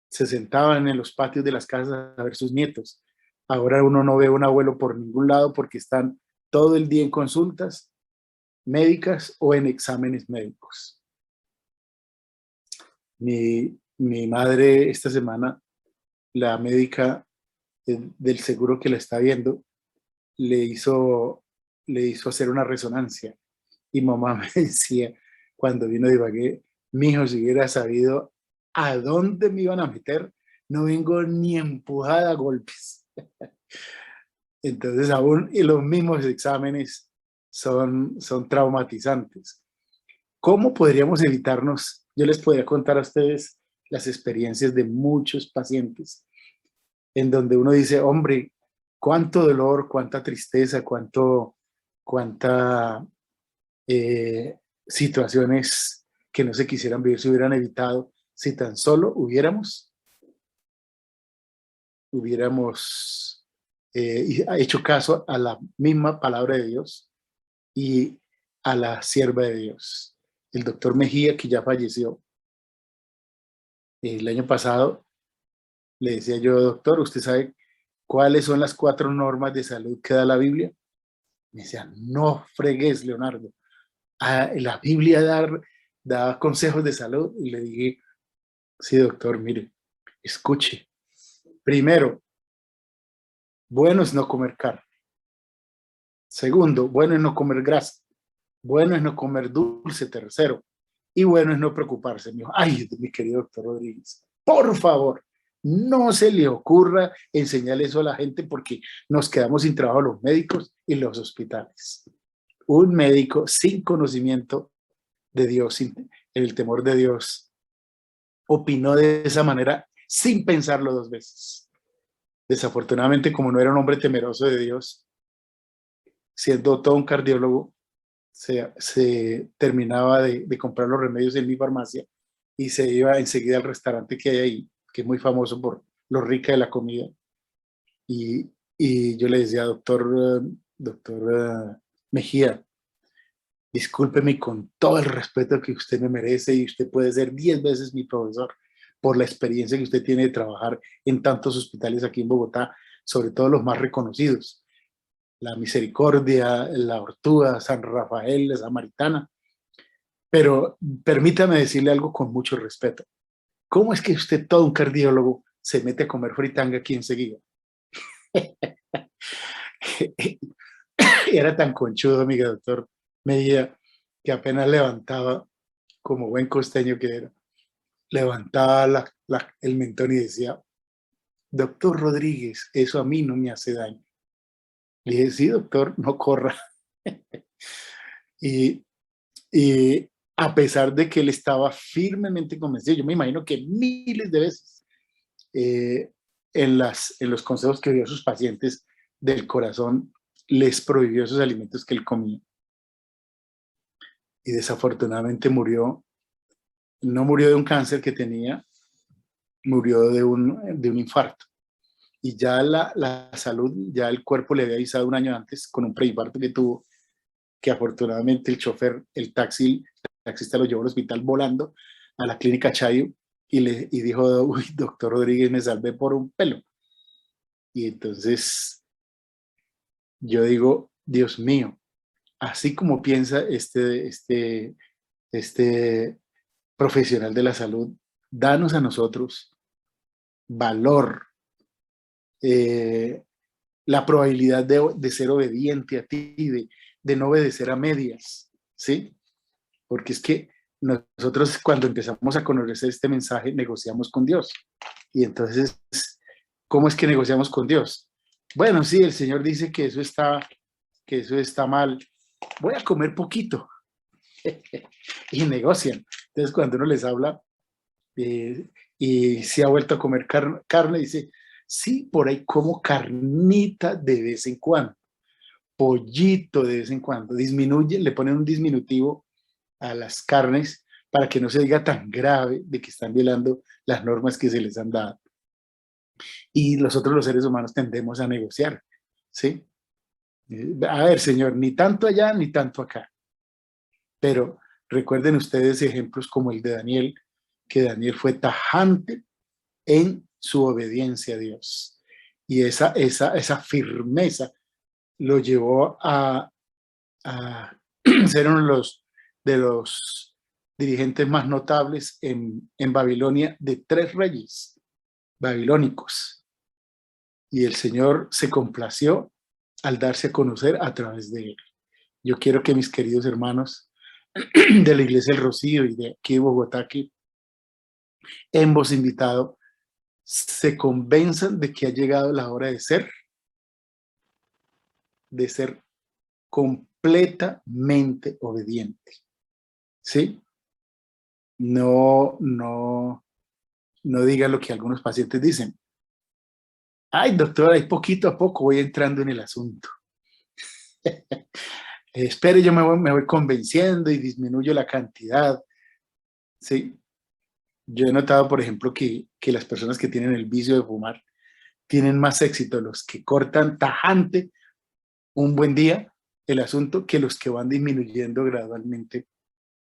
se sentaban en los patios de las casas a ver sus nietos. Ahora uno no ve a un abuelo por ningún lado porque están todo el día en consultas médicas o en exámenes médicos. Mi madre esta semana, la médica del seguro que la está viendo, le hizo hacer una resonancia. Y mamá me decía, cuando vino de Ibagué, mijo, si hubiera sabido a dónde me iban a meter, no vengo ni empujada a golpes. Entonces aún y los mismos exámenes son traumatizantes. ¿Cómo podríamos evitarnos? Yo les podría contar a ustedes las experiencias de muchos pacientes en donde uno dice, hombre, cuánto dolor, cuánta tristeza, cuánta situaciones que no se quisieran vivir se hubieran evitado si tan solo hubiéramos hecho caso a la misma palabra de Dios y a la sierva de Dios. El doctor Mejía, que ya falleció el año pasado, le decía yo, doctor, ¿usted sabe cuáles son las 4 normas de salud que da la Biblia? Me decía, no fregues, Leonardo. La Biblia da consejos de salud. Y le dije, sí, doctor, mire, escuche. Primero, bueno es no comer carne. Segundo, bueno es no comer grasa. Bueno es no comer dulce. Tercero, y bueno es no preocuparse. Me dijo, ay, mi querido doctor Rodríguez, por favor, no se le ocurra enseñarle eso a la gente porque nos quedamos sin trabajo los médicos y los hospitales. Un médico sin conocimiento de Dios, sin el temor de Dios, opinó de esa manera sin pensarlo 2 veces. Desafortunadamente, como no era un hombre temeroso de Dios, siendo todo un cardiólogo, se terminaba de comprar los remedios en mi farmacia y se iba enseguida al restaurante que hay ahí, que es muy famoso por lo rica de la comida. Y yo le decía, doctor Mejía, discúlpeme con todo el respeto que usted me merece y usted puede ser 10 veces mi profesor por la experiencia que usted tiene de trabajar en tantos hospitales aquí en Bogotá, sobre todo los más reconocidos. La Misericordia, la Ortúa, San Rafael, la Samaritana. Pero permítame decirle algo con mucho respeto. ¿Cómo es que usted, todo un cardiólogo, se mete a comer fritanga aquí enseguida? Era tan conchudo, mi doctor Medida, que apenas levantaba, como buen costeño que era, levantaba el mentón y decía, doctor Rodríguez, eso a mí no me hace daño. Le dije, sí, doctor, no corra. y, y a pesar de que él estaba firmemente convencido, yo me imagino que miles de veces en los consejos que dio a sus pacientes del corazón, les prohibió esos alimentos que él comía. Y desafortunadamente murió, no murió de un cáncer que tenía, murió de un infarto. Y ya la salud, ya el cuerpo le había avisado un año antes con un preinfarto que tuvo, que afortunadamente el chofer, el taxista lo llevó al hospital volando a la clínica Chayo y dijo, uy, doctor Rodríguez, me salvé por un pelo. Y entonces yo digo, Dios mío, así como piensa este profesional de la salud, danos a nosotros valor, la probabilidad de ser obediente a ti, de no obedecer a medias, ¿sí? Porque es que nosotros cuando empezamos a conocer este mensaje, negociamos con Dios. Y entonces, ¿cómo es que negociamos con Dios? Bueno, sí, el Señor dice que eso está mal. Voy a comer poquito. Y negocian. Entonces, cuando uno les habla y se ha vuelto a comer carne, dice, sí, por ahí como carnita de vez en cuando, pollito de vez en cuando, disminuye, le ponen un disminutivo a las carnes para que no se diga tan grave de que están violando las normas que se les han dado. Y nosotros los seres humanos tendemos a negociar, ¿sí? A ver, Señor, ni tanto allá ni tanto acá. Pero recuerden ustedes ejemplos como el de Daniel, que Daniel fue tajante en su obediencia a Dios. Y esa firmeza lo llevó a ser uno de los dirigentes más notables en Babilonia de 3 reyes babilónicos. Y el Señor se complació al darse a conocer a través de él. Yo quiero que mis queridos hermanos de la Iglesia del Rocío y de aquí de Bogotá, que hemos invitado, se convenzan de que ha llegado la hora de ser completamente obediente. ¿Sí? No digan lo que algunos pacientes dicen. Ay, doctora, y poquito a poco voy entrando en el asunto. Espere, yo me voy convenciendo y disminuyo la cantidad. ¿Sí? Yo he notado, por ejemplo, que las personas que tienen el vicio de fumar tienen más éxito los que cortan tajante un buen día el asunto que los que van disminuyendo gradualmente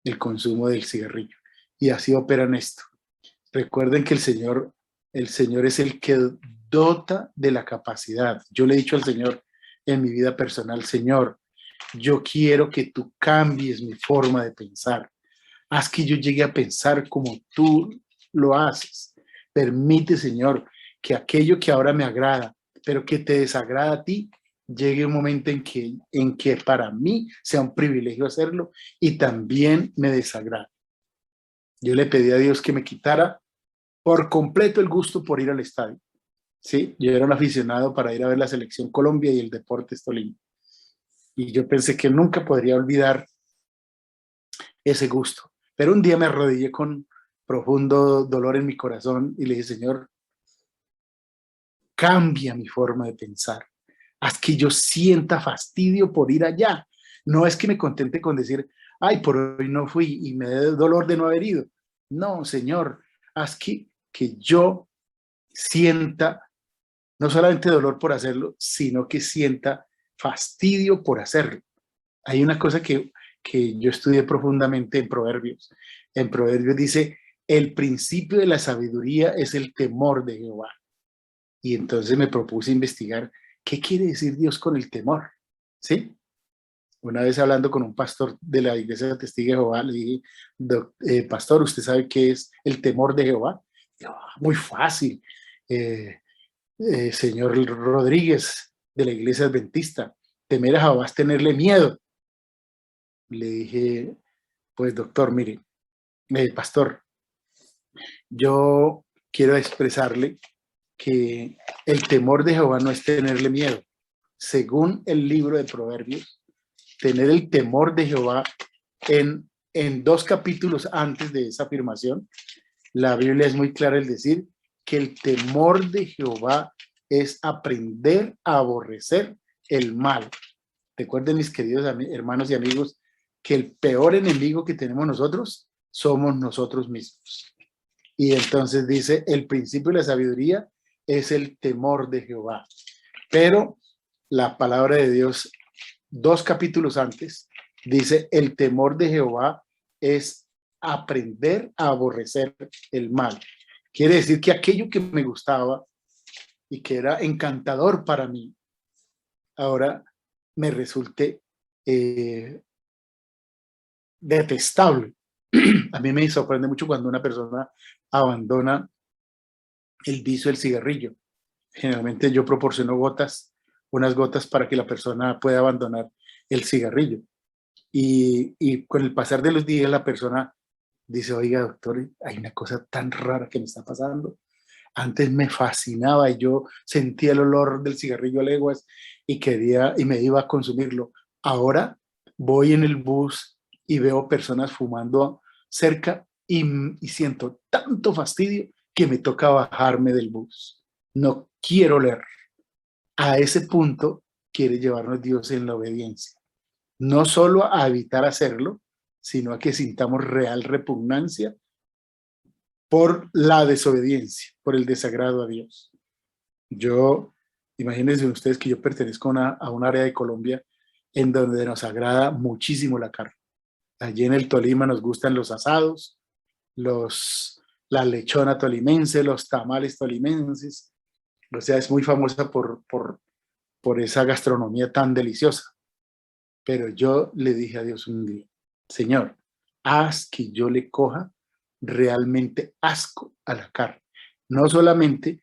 el consumo del cigarrillo. Y así operan esto. Recuerden que el Señor es el que dota de la capacidad. Yo le he dicho al Señor en mi vida personal, Señor, yo quiero que tú cambies mi forma de pensar. Haz que yo llegue a pensar como tú lo haces. Permite, Señor, que aquello que ahora me agrada, pero que te desagrada a ti, llegue un momento en que para mí sea un privilegio hacerlo y también me desagrada. Yo le pedí a Dios que me quitara por completo el gusto por ir al estadio. ¿Sí? Yo era un aficionado para ir a ver la Selección Colombia y el Deportes Tolima. Y yo pensé que nunca podría olvidar ese gusto. Pero un día me arrodillé con profundo dolor en mi corazón y le dije, Señor, cambia mi forma de pensar. Haz que yo sienta fastidio por ir allá. No es que me contente con decir, ay, por hoy no fui y me dé dolor de no haber ido. No, Señor, haz que yo sienta no solamente dolor por hacerlo, sino que sienta fastidio por hacerlo. Hay una cosa que yo estudié profundamente en Proverbios. En Proverbios dice, el principio de la sabiduría es el temor de Jehová. Y entonces me propuse investigar qué quiere decir Dios con el temor. ¿Sí? Una vez hablando con un pastor de la Iglesia de Testigos de Jehová, le dije, pastor, ¿usted sabe qué es el temor de Jehová? Muy fácil. Señor Rodríguez de la Iglesia Adventista, temer a Jehová es tenerle miedo. Le dije, pues doctor, mire, pastor, yo quiero expresarle que el temor de Jehová no es tenerle miedo. Según el libro de Proverbios, tener el temor de Jehová en 2 capítulos antes de esa afirmación, la Biblia es muy clara al decir que el temor de Jehová es aprender a aborrecer el mal. Recuerden, mis queridos hermanos y amigos, que el peor enemigo que tenemos nosotros somos nosotros mismos. Y entonces dice, el principio de la sabiduría es el temor de Jehová. Pero la palabra de Dios, 2 capítulos antes, dice, el temor de Jehová es aprender a aborrecer el mal. Quiere decir que aquello que me gustaba y que era encantador para mí, ahora me resulte detestable. A mí me sorprende mucho cuando una persona abandona el vicio del cigarrillo. Generalmente yo proporciono unas gotas para que la persona pueda abandonar el cigarrillo. Y con el pasar de los días la persona dice, oiga, doctor, hay una cosa tan rara que me está pasando. Antes me fascinaba y yo sentía el olor del cigarrillo a leguas y quería y me iba a consumirlo. Ahora voy en el bus y veo personas fumando cerca y siento tanto fastidio que me toca bajarme del bus. No quiero leer. A ese punto quiere llevarnos Dios en la obediencia. No solo a evitar hacerlo, sino a que sintamos real repugnancia por la desobediencia, por el desagrado a Dios. Yo, imagínense ustedes que yo pertenezco a un área de Colombia en donde nos agrada muchísimo la carne. Allí en el Tolima nos gustan los asados, la lechona tolimense, los tamales tolimenses. O sea, es muy famosa por esa gastronomía tan deliciosa. Pero yo le dije a Dios un día, Señor, haz que yo le coja realmente asco a la carne. No solamente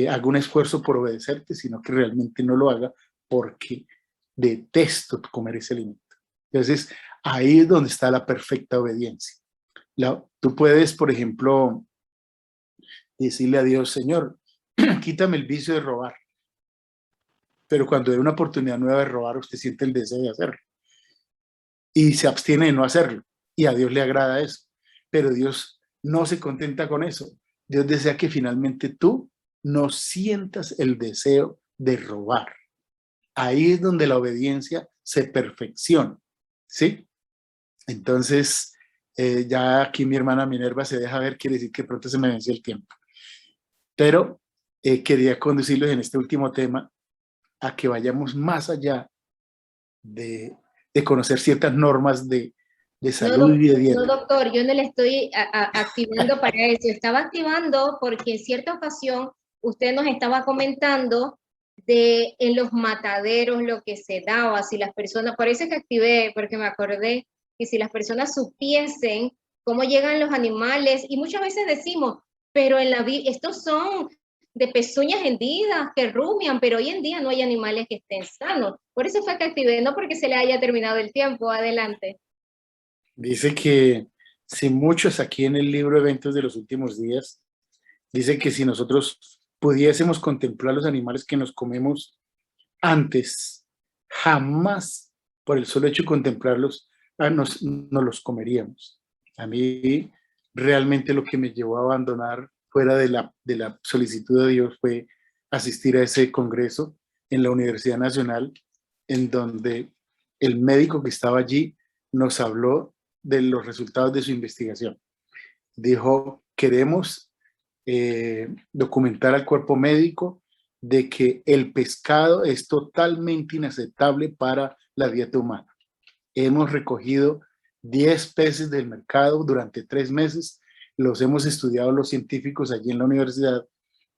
haga un esfuerzo por obedecerte, sino que realmente no lo haga porque detesto comer ese alimento. Entonces, ahí es donde está la perfecta obediencia. Tú puedes, por ejemplo, decirle a Dios, Señor, quítame el vicio de robar. Pero cuando hay una oportunidad nueva de robar, usted siente el deseo de hacerlo. Y se abstiene de no hacerlo. Y a Dios le agrada eso. Pero Dios no se contenta con eso. Dios desea que finalmente tú no sientas el deseo de robar. Ahí es donde la obediencia se perfecciona, ¿sí? Entonces, ya aquí mi hermana Minerva se deja ver, quiere decir que pronto se me venció el tiempo. Pero quería conducirlos en este último tema a que vayamos más allá de conocer ciertas normas de salud y de No, dieta. doctor, yo no le estoy activando para eso. Estaba activando porque en cierta ocasión usted nos estaba comentando de en los mataderos lo que se daba, si las personas, por eso es que activé, porque me acordé que si las personas supiesen cómo llegan los animales, y muchas veces decimos, pero en la vida, estos son de pezuñas hendidas que rumian, pero hoy en día no hay animales que estén sanos. Por eso fue que activé, no porque se le haya terminado el tiempo. Adelante. Dice que si muchos aquí en el libro Eventos de los Últimos Días, dice que si nosotros pudiésemos contemplar los animales que nos comemos antes, jamás por el solo hecho de contemplarlos, nos los comeríamos. A mí realmente lo que me llevó a abandonar fuera de la solicitud de Dios fue asistir a ese congreso en la Universidad Nacional, en donde el médico que estaba allí nos habló de los resultados de su investigación. Dijo, queremos documentar al cuerpo médico de que el pescado es totalmente inaceptable para la dieta humana. Hemos recogido 10 peces del mercado durante 3 meses, los hemos estudiado los científicos allí en la universidad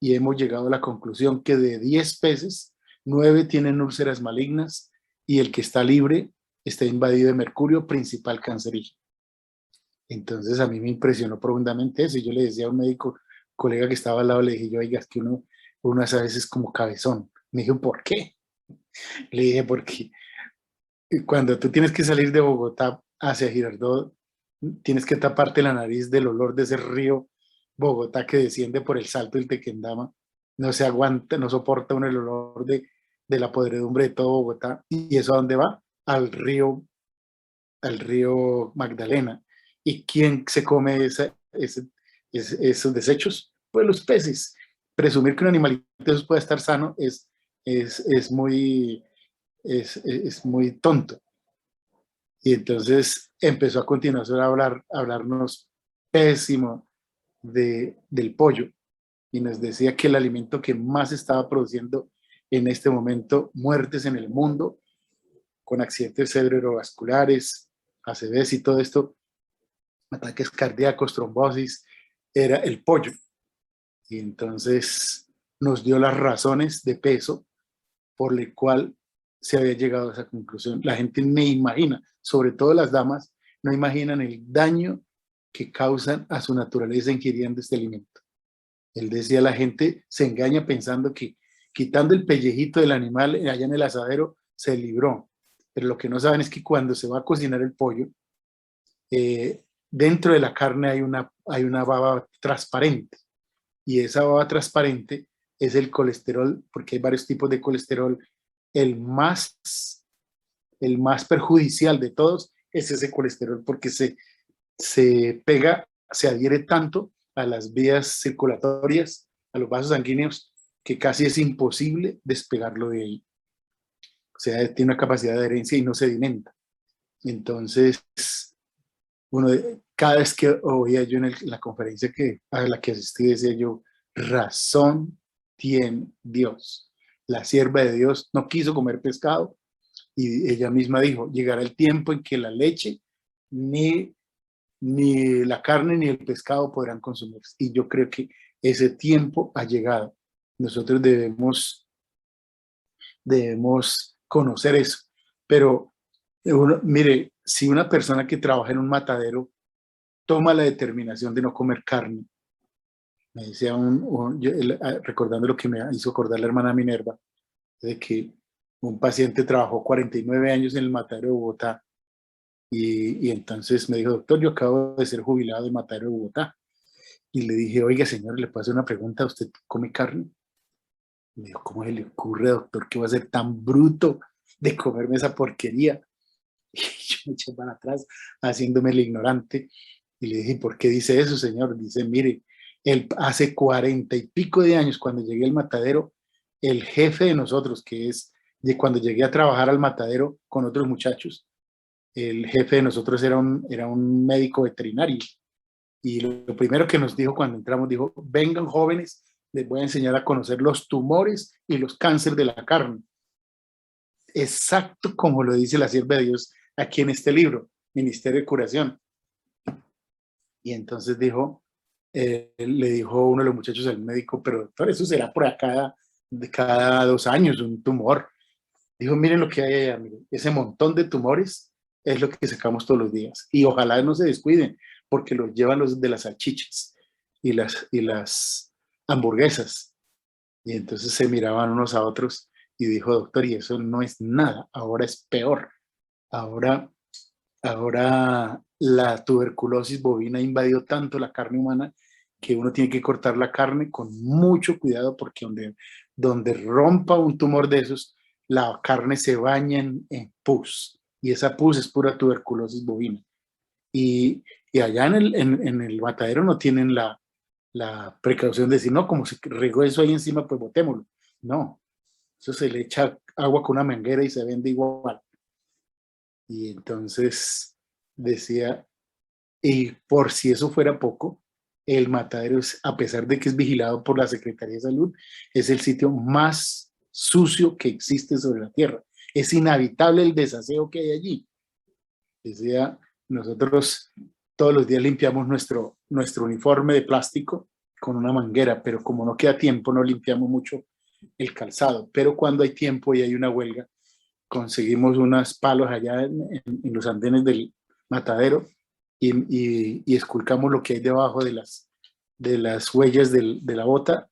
y hemos llegado a la conclusión que de 10 peces, 9 tienen úlceras malignas y el que está libre está invadido de mercurio, principal cancerígeno. Entonces a mí me impresionó profundamente eso y yo le decía a un médico, colega que estaba al lado, le dije yo, oiga, es que uno a veces es como cabezón. Me dijo, ¿por qué? Le dije, porque cuando tú tienes que salir de Bogotá hacia Girardot, tienes que taparte la nariz del olor de ese río Bogotá que desciende por el Salto del Tequendama. No se aguanta, no soporta uno el olor de la podredumbre de todo Bogotá. ¿Y eso a dónde va? Al río Magdalena. ¿Y quién se come esos desechos? Pues los peces. Presumir que un animalito puede estar sano es muy tonto. Y entonces empezó a continuación a hablarnos pésimo del pollo y nos decía que el alimento que más estaba produciendo en este momento muertes en el mundo con accidentes cerebrovasculares, ACVs y todo esto, ataques cardíacos, trombosis, era el pollo. Y entonces nos dio las razones de peso por el cual se había llegado a esa conclusión. La gente no imagina, sobre todo las damas, no imaginan el daño que causan a su naturaleza ingiriendo este alimento. Él decía, la gente se engaña pensando que quitando el pellejito del animal allá en el asadero se libró, pero lo que no saben es que cuando se va a cocinar el pollo, dentro de la carne hay una baba transparente, y esa baba transparente es el colesterol, porque hay varios tipos de colesterol. El más, el más perjudicial de todos es ese colesterol, porque se pega, se adhiere tanto a las vías circulatorias, a los vasos sanguíneos, que casi es imposible despegarlo de ahí. O sea, tiene una capacidad de adherencia y no sedimenta. Entonces, cada vez que oía yo en la conferencia a la que asistí, decía yo, razón tiene Dios. La sierva de Dios no quiso comer pescado, y ella misma dijo, llegará el tiempo en que la leche, ni la carne, ni el pescado podrán consumirse. Y yo creo que ese tiempo ha llegado. Nosotros debemos conocer eso. Pero mire, si una persona que trabaja en un matadero toma la determinación de no comer carne, me decía recordando lo que me hizo acordar la hermana Minerva, de que un paciente trabajó 49 años en el matadero de Bogotá, y entonces me dijo, doctor, yo acabo de ser jubilado del matadero de Bogotá. Y le dije, oiga, señor, le puedo hacer una pregunta, ¿usted come carne? Me dijo, ¿cómo se le ocurre, doctor, que va a ser tan bruto de comerme esa porquería? Y yo me eché para atrás, haciéndome el ignorante, y le dije, ¿por qué dice eso, señor? Dice, mire, hace 40 y pico de años, cuando llegué al matadero, el jefe de nosotros, que es de cuando llegué a trabajar al matadero con otros muchachos, el jefe de nosotros era un médico veterinario, y lo primero que nos dijo cuando entramos, dijo, vengan jóvenes, les voy a enseñar a conocer los tumores y los cánceres de la carne. Exacto como lo dice la sierva de Dios aquí en este libro, Ministerio de Curación. Y entonces le dijo uno de los muchachos al médico, pero doctor, eso será por acá de cada 2 años, un tumor. Dijo, miren lo que hay allá, miren, ese montón de tumores es lo que sacamos todos los días. Y ojalá no se descuiden, porque los llevan los de las salchichas y las hamburguesas. Y entonces se miraban unos a otros, y dijo, doctor, y eso no es nada, ahora es peor. Ahora la tuberculosis bovina invadió tanto la carne humana que uno tiene que cortar la carne con mucho cuidado, porque donde rompa un tumor de esos, la carne se baña en pus, y esa pus es pura tuberculosis bovina. Y allá en el matadero no tienen la precaución de decir, no, como se regó eso ahí encima, pues botémoslo. No, eso se le echa agua con una manguera y se vende igual. Y entonces decía, y por si eso fuera poco, el matadero, a pesar de que es vigilado por la Secretaría de Salud, es el sitio más sucio que existe sobre la tierra. Es inhabitable el desaseo que hay allí. Decía, nosotros todos los días limpiamos nuestro uniforme de plástico con una manguera, pero como no queda tiempo, no limpiamos mucho el calzado. Pero cuando hay tiempo y hay una huelga, conseguimos unos palos allá en los andenes del matadero, y esculcamos lo que hay debajo de las huellas de la bota.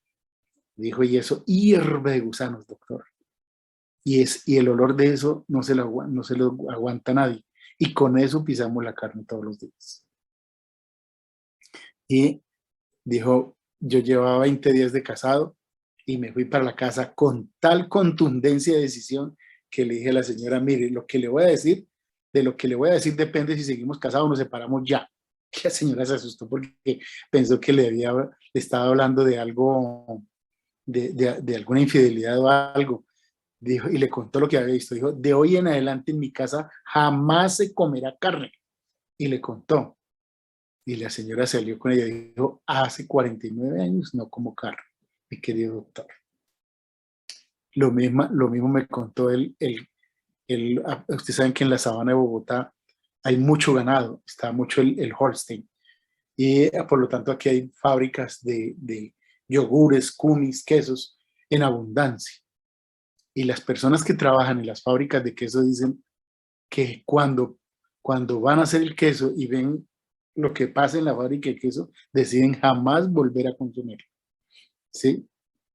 Dijo, y eso hierve de gusanos, doctor. Y el olor de eso no se lo aguanta nadie. Y con eso pisamos la carne todos los días. Y dijo, yo llevaba 20 días de casado y me fui para la casa con tal contundencia de decisión que le dije a la señora, mire, lo que le voy a decir, de lo que le voy a decir depende si seguimos casados o nos separamos ya. Y la señora se asustó porque pensó que le estaba hablando de algo, de alguna infidelidad o algo. Dijo, y le contó lo que había visto. Dijo, de hoy en adelante en mi casa jamás se comerá carne. Y le contó. Y la señora salió con ella y dijo, hace 49 años no como carne, mi querido doctor. Lo mismo me contó ustedes saben que en la sabana de Bogotá hay mucho ganado, está mucho el Holstein. Y por lo tanto aquí hay fábricas de yogures, kumis, quesos en abundancia. Y las personas que trabajan en las fábricas de queso dicen que cuando van a hacer el queso y ven lo que pasa en la fábrica de queso, deciden jamás volver a consumirlo. ¿Sí?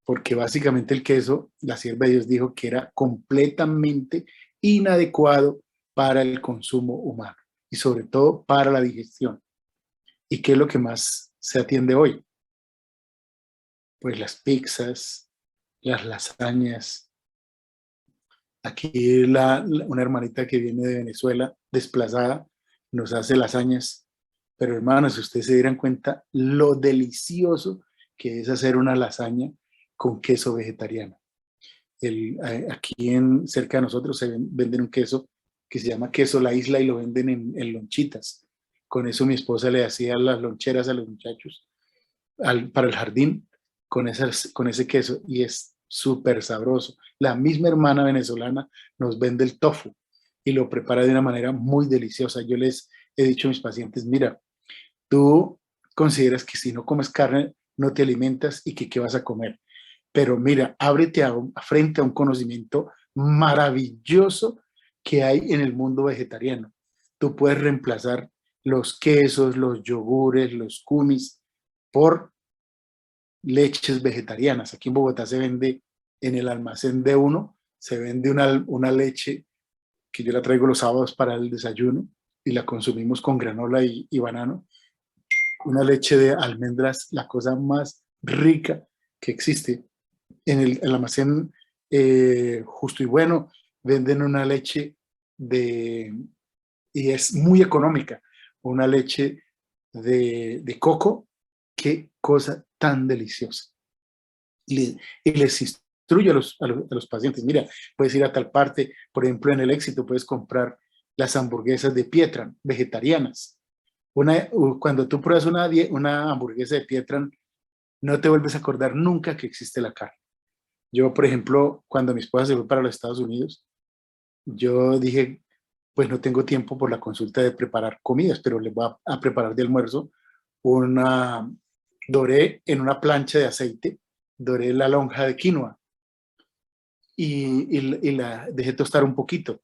Porque básicamente el queso, la sierva de Dios dijo que era completamente inadecuado para el consumo humano, y sobre todo para la digestión. ¿Y qué es lo que más se atiende hoy? Pues las pizzas, las lasañas. Aquí una hermanita que viene de Venezuela, desplazada, nos hace lasañas. Pero hermanos, si ustedes se dieran cuenta lo delicioso que es hacer una lasaña con queso vegetariano. Aquí cerca de nosotros venden un queso que se llama queso La Isla y lo venden en lonchitas. Con eso mi esposa le hacía las loncheras a los muchachos para el jardín con ese queso y es súper sabroso. La misma hermana venezolana nos vende el tofu y lo prepara de una manera muy deliciosa. Yo les he dicho a mis pacientes, mira, tú consideras que si no comes carne no te alimentas y que qué vas a comer. Pero mira, ábrete frente a un conocimiento maravilloso que hay en el mundo vegetariano. Tú puedes reemplazar los quesos, los yogures, los kumis por leches vegetarianas. Aquí en Bogotá se vende en el almacén de uno, se vende una leche que yo la traigo los sábados para el desayuno y la consumimos con granola y banano. Una leche de almendras, la cosa más rica que existe. En el almacén Justo y Bueno venden una leche y es muy económica, una leche de coco, qué cosa tan deliciosa. Y les instruyo a los pacientes, mira, puedes ir a tal parte, por ejemplo, en el Éxito puedes comprar las hamburguesas de Pietran, vegetarianas. Cuando tú pruebas una hamburguesa de Pietran, no te vuelves a acordar nunca que existe la carne. Yo, por ejemplo, cuando mi esposa se fue para los Estados Unidos, yo dije, pues no tengo tiempo por la consulta de preparar comidas, pero les voy a preparar de almuerzo una, doré en una plancha de aceite, doré la lonja de quinoa y la dejé tostar un poquito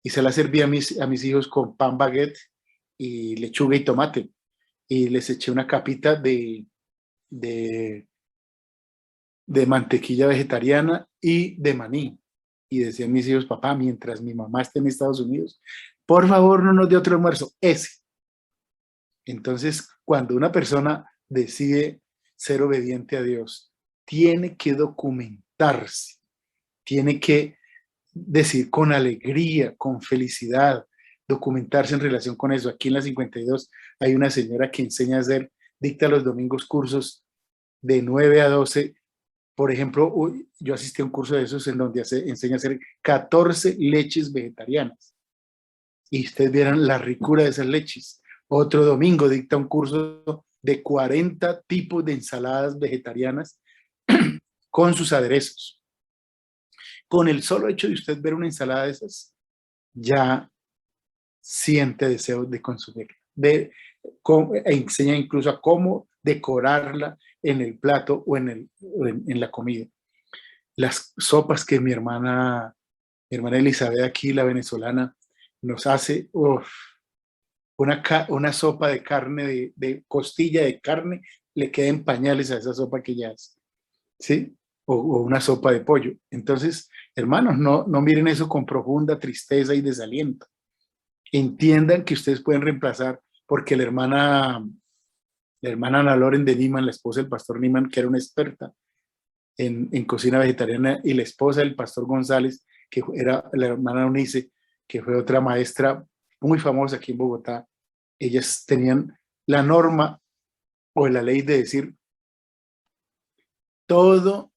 y se la serví a mis hijos con pan baguette y lechuga y tomate y les eché una capita de, de mantequilla vegetariana y de maní. Y decían mis hijos, papá, mientras mi mamá esté en Estados Unidos, por favor no nos dé otro almuerzo, ese. Entonces, cuando una persona decide ser obediente a Dios, tiene que documentarse, tiene que decir con alegría, con felicidad, documentarse en relación con eso. Aquí en la 52 hay una señora que enseña a hacer, dicta los domingos cursos de 9 a 12. Por ejemplo, yo asistí a un curso de esos en donde enseña a hacer 14 leches vegetarianas. Y ustedes vieran la ricura de esas leches. Otro domingo dicta un curso de 40 tipos de ensaladas vegetarianas con sus aderezos. Con el solo hecho de usted ver una ensalada de esas, ya siente deseo de consumir. Enseña incluso a cómo decorarla en el plato o en la comida. Las sopas que mi hermana Elizabeth aquí, la venezolana, nos hace, una sopa de carne, de costilla de carne, le queda en pañales a esa sopa que ella hace, ¿sí? O una sopa de pollo. Entonces, hermanos, no miren eso con profunda tristeza y desaliento. Entiendan que ustedes pueden reemplazar, porque la hermana Ana Loren de Niman, la esposa del pastor Niman, que era una experta en cocina vegetariana, y la esposa del pastor González, que era la hermana Unice, que fue otra maestra muy famosa aquí en Bogotá. Ellas tenían la norma o la ley de decir, todos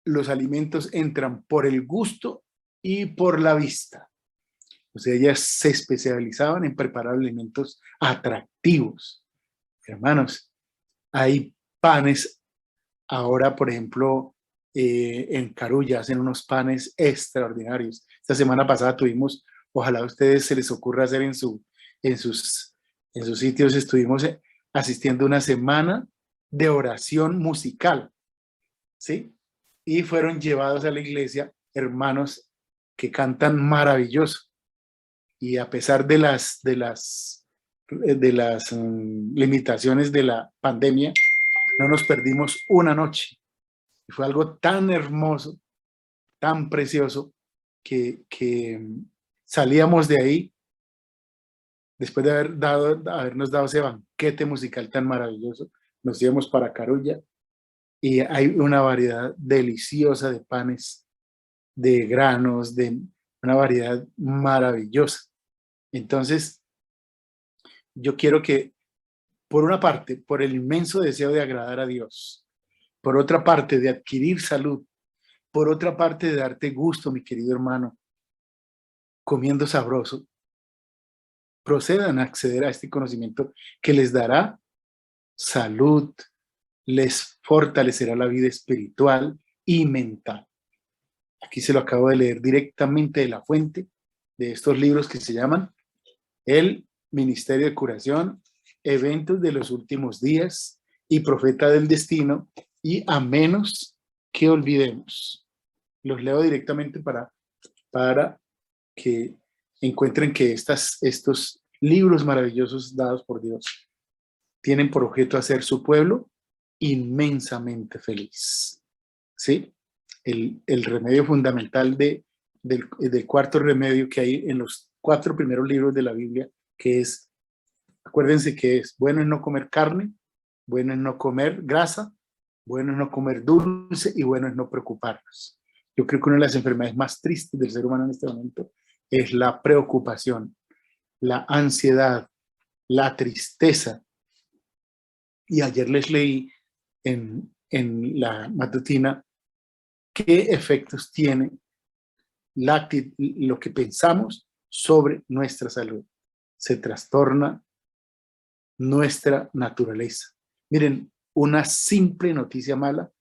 los alimentos entran por el gusto y por la vista. O sea, ellas se especializaban en preparar alimentos atractivos. Hermanos, hay panes ahora, por ejemplo, en Carulla hacen unos panes extraordinarios. Esta semana pasada tuvimos, ojalá a ustedes se les ocurra hacer en sus, en sus sitios, estuvimos asistiendo a una semana de oración musical, ¿sí? Y fueron llevados a la iglesia hermanos que cantan maravilloso. Y a pesar de las limitaciones de la pandemia, no nos perdimos una noche. Y fue algo tan hermoso, tan precioso, que salíamos de ahí después de habernos dado ese banquete banquete musical tan maravilloso. Nos íbamos para Carulla y hay una variedad deliciosa de panes, de granos, de una variedad maravillosa. Entonces, yo quiero que, por una parte, por el inmenso deseo de agradar a Dios, por otra parte, de adquirir salud, por otra parte, de darte gusto, mi querido hermano, comiendo sabroso, procedan a acceder a este conocimiento que les dará salud, les fortalecerá la vida espiritual y mental. Aquí se lo acabo de leer directamente de la fuente de estos libros que se llaman El Ministerio de Curación, Eventos de los Últimos Días y Profeta del Destino, y A Menos que Olvidemos. Los leo directamente para que encuentren que estos libros maravillosos dados por Dios tienen por objeto hacer su pueblo inmensamente feliz. ¿Sí? El remedio fundamental del cuarto remedio que hay en los 4 primeros libros de la Biblia, que es, acuérdense que es, bueno es no comer carne, bueno es no comer grasa, bueno es no comer dulce y bueno es no preocuparnos. Yo creo que una de las enfermedades más tristes del ser humano en este momento es la preocupación, la ansiedad, la tristeza. Y ayer les leí en la matutina qué efectos tiene lo que pensamos sobre nuestra salud. Se trastorna nuestra naturaleza. Miren, una simple noticia mala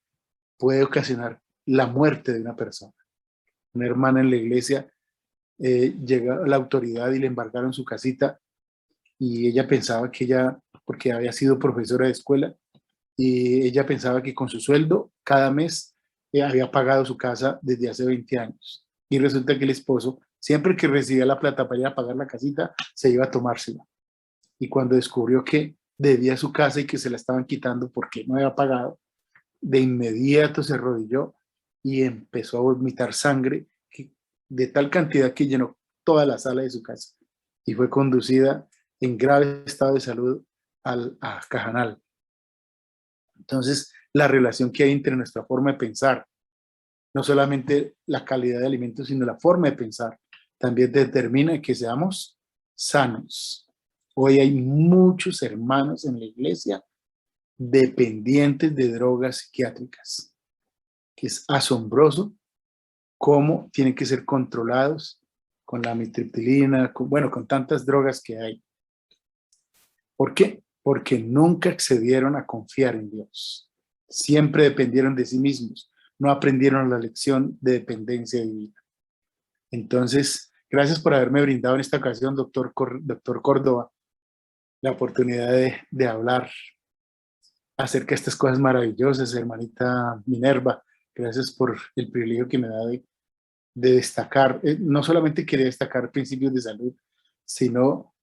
puede ocasionar la muerte de una persona. Una hermana en la iglesia llegó a la autoridad y le embargaron su casita, y ella pensaba que porque había sido profesora de escuela, y ella pensaba que con su sueldo cada mes había pagado su casa desde hace 20 años. Y resulta que el esposo, siempre que recibía la plata para ir a pagar la casita, se iba a tomársela. Y cuando descubrió que debía su casa y que se la estaban quitando porque no había pagado, de inmediato se arrodilló y empezó a vomitar sangre de tal cantidad que llenó toda la sala de su casa, y fue conducida en grave estado de salud a Cajanal. Entonces, la relación que hay entre nuestra forma de pensar, no solamente la calidad de alimentos, sino la forma de pensar, también determina que seamos sanos. Hoy hay muchos hermanos en la iglesia dependientes de drogas psiquiátricas, que es asombroso cómo tienen que ser controlados con la amitriptilina, con tantas drogas que hay. ¿Por qué? Porque nunca accedieron a confiar en Dios. Siempre dependieron de sí mismos. No aprendieron la lección de dependencia divina. Entonces, gracias por haberme brindado en esta ocasión, doctor Córdoba, la oportunidad de hablar acerca de estas cosas maravillosas, hermanita Minerva. Gracias por el privilegio que me da de destacar. No solamente quería destacar principios de salud, sino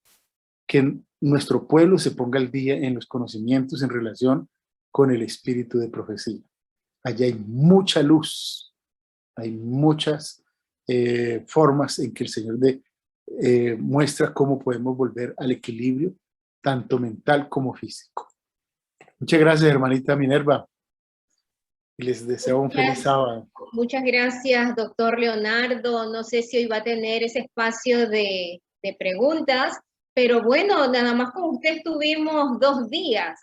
que nuestro pueblo se ponga al día en los conocimientos en relación con el espíritu de profecía. Allá hay mucha luz, hay muchas formas en que el Señor muestra cómo podemos volver al equilibrio, tanto mental como físico. Muchas gracias, hermanita Minerva, y les deseo un feliz sábado. Muchas gracias, doctor Leonardo. No sé si hoy va a tener ese espacio de preguntas, pero bueno, nada más con usted estuvimos 2 días.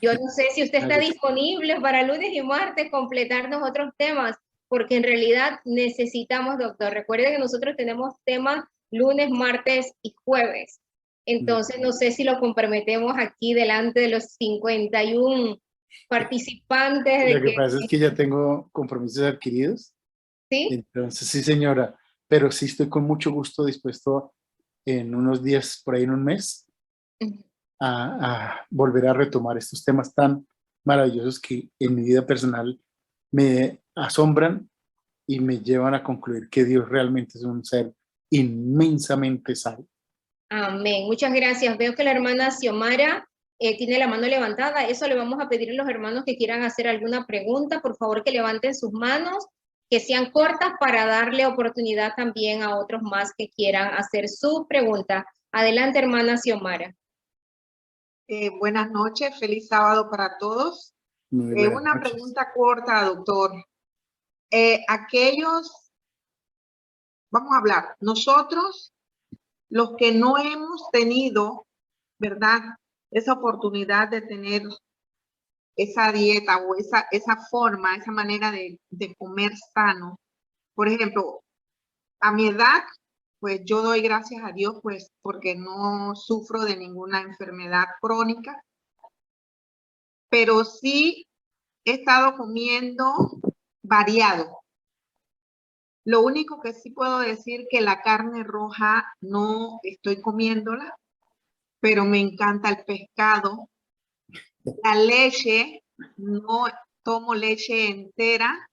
Yo no sé si usted está disponible para lunes y martes completarnos otros temas, porque en realidad necesitamos, doctor. Recuerde que nosotros tenemos temas lunes, martes y jueves. Entonces, no sé si lo comprometemos aquí delante de los 51 participantes. Lo que pasa es que ya tengo compromisos adquiridos. ¿Sí? Entonces, sí, señora, pero sí estoy con mucho gusto dispuesto en unos días, por ahí en un mes, a volver a retomar estos temas tan maravillosos que en mi vida personal me asombran y me llevan a concluir que Dios realmente es un ser inmensamente sabio. Amén. Muchas gracias. Veo que la hermana Xiomara tiene la mano levantada. Eso le vamos a pedir a los hermanos que quieran hacer alguna pregunta. Por favor, que levanten sus manos, que sean cortas para darle oportunidad también a otros más que quieran hacer su pregunta. Adelante, hermana Xiomara. Buenas noches, feliz sábado para todos. Muy buenas Una noches. pregunta corta, doctor. Vamos a hablar, nosotros, los que no hemos tenido, ¿verdad?, esa oportunidad de tener esa dieta o esa forma, esa manera de comer sano. Por ejemplo, a mi edad, pues yo doy gracias a Dios, pues porque no sufro de ninguna enfermedad crónica, pero sí he estado comiendo variado. Lo único que sí puedo decir que la carne roja no estoy comiéndola, pero me encanta el pescado. La leche, no tomo leche entera,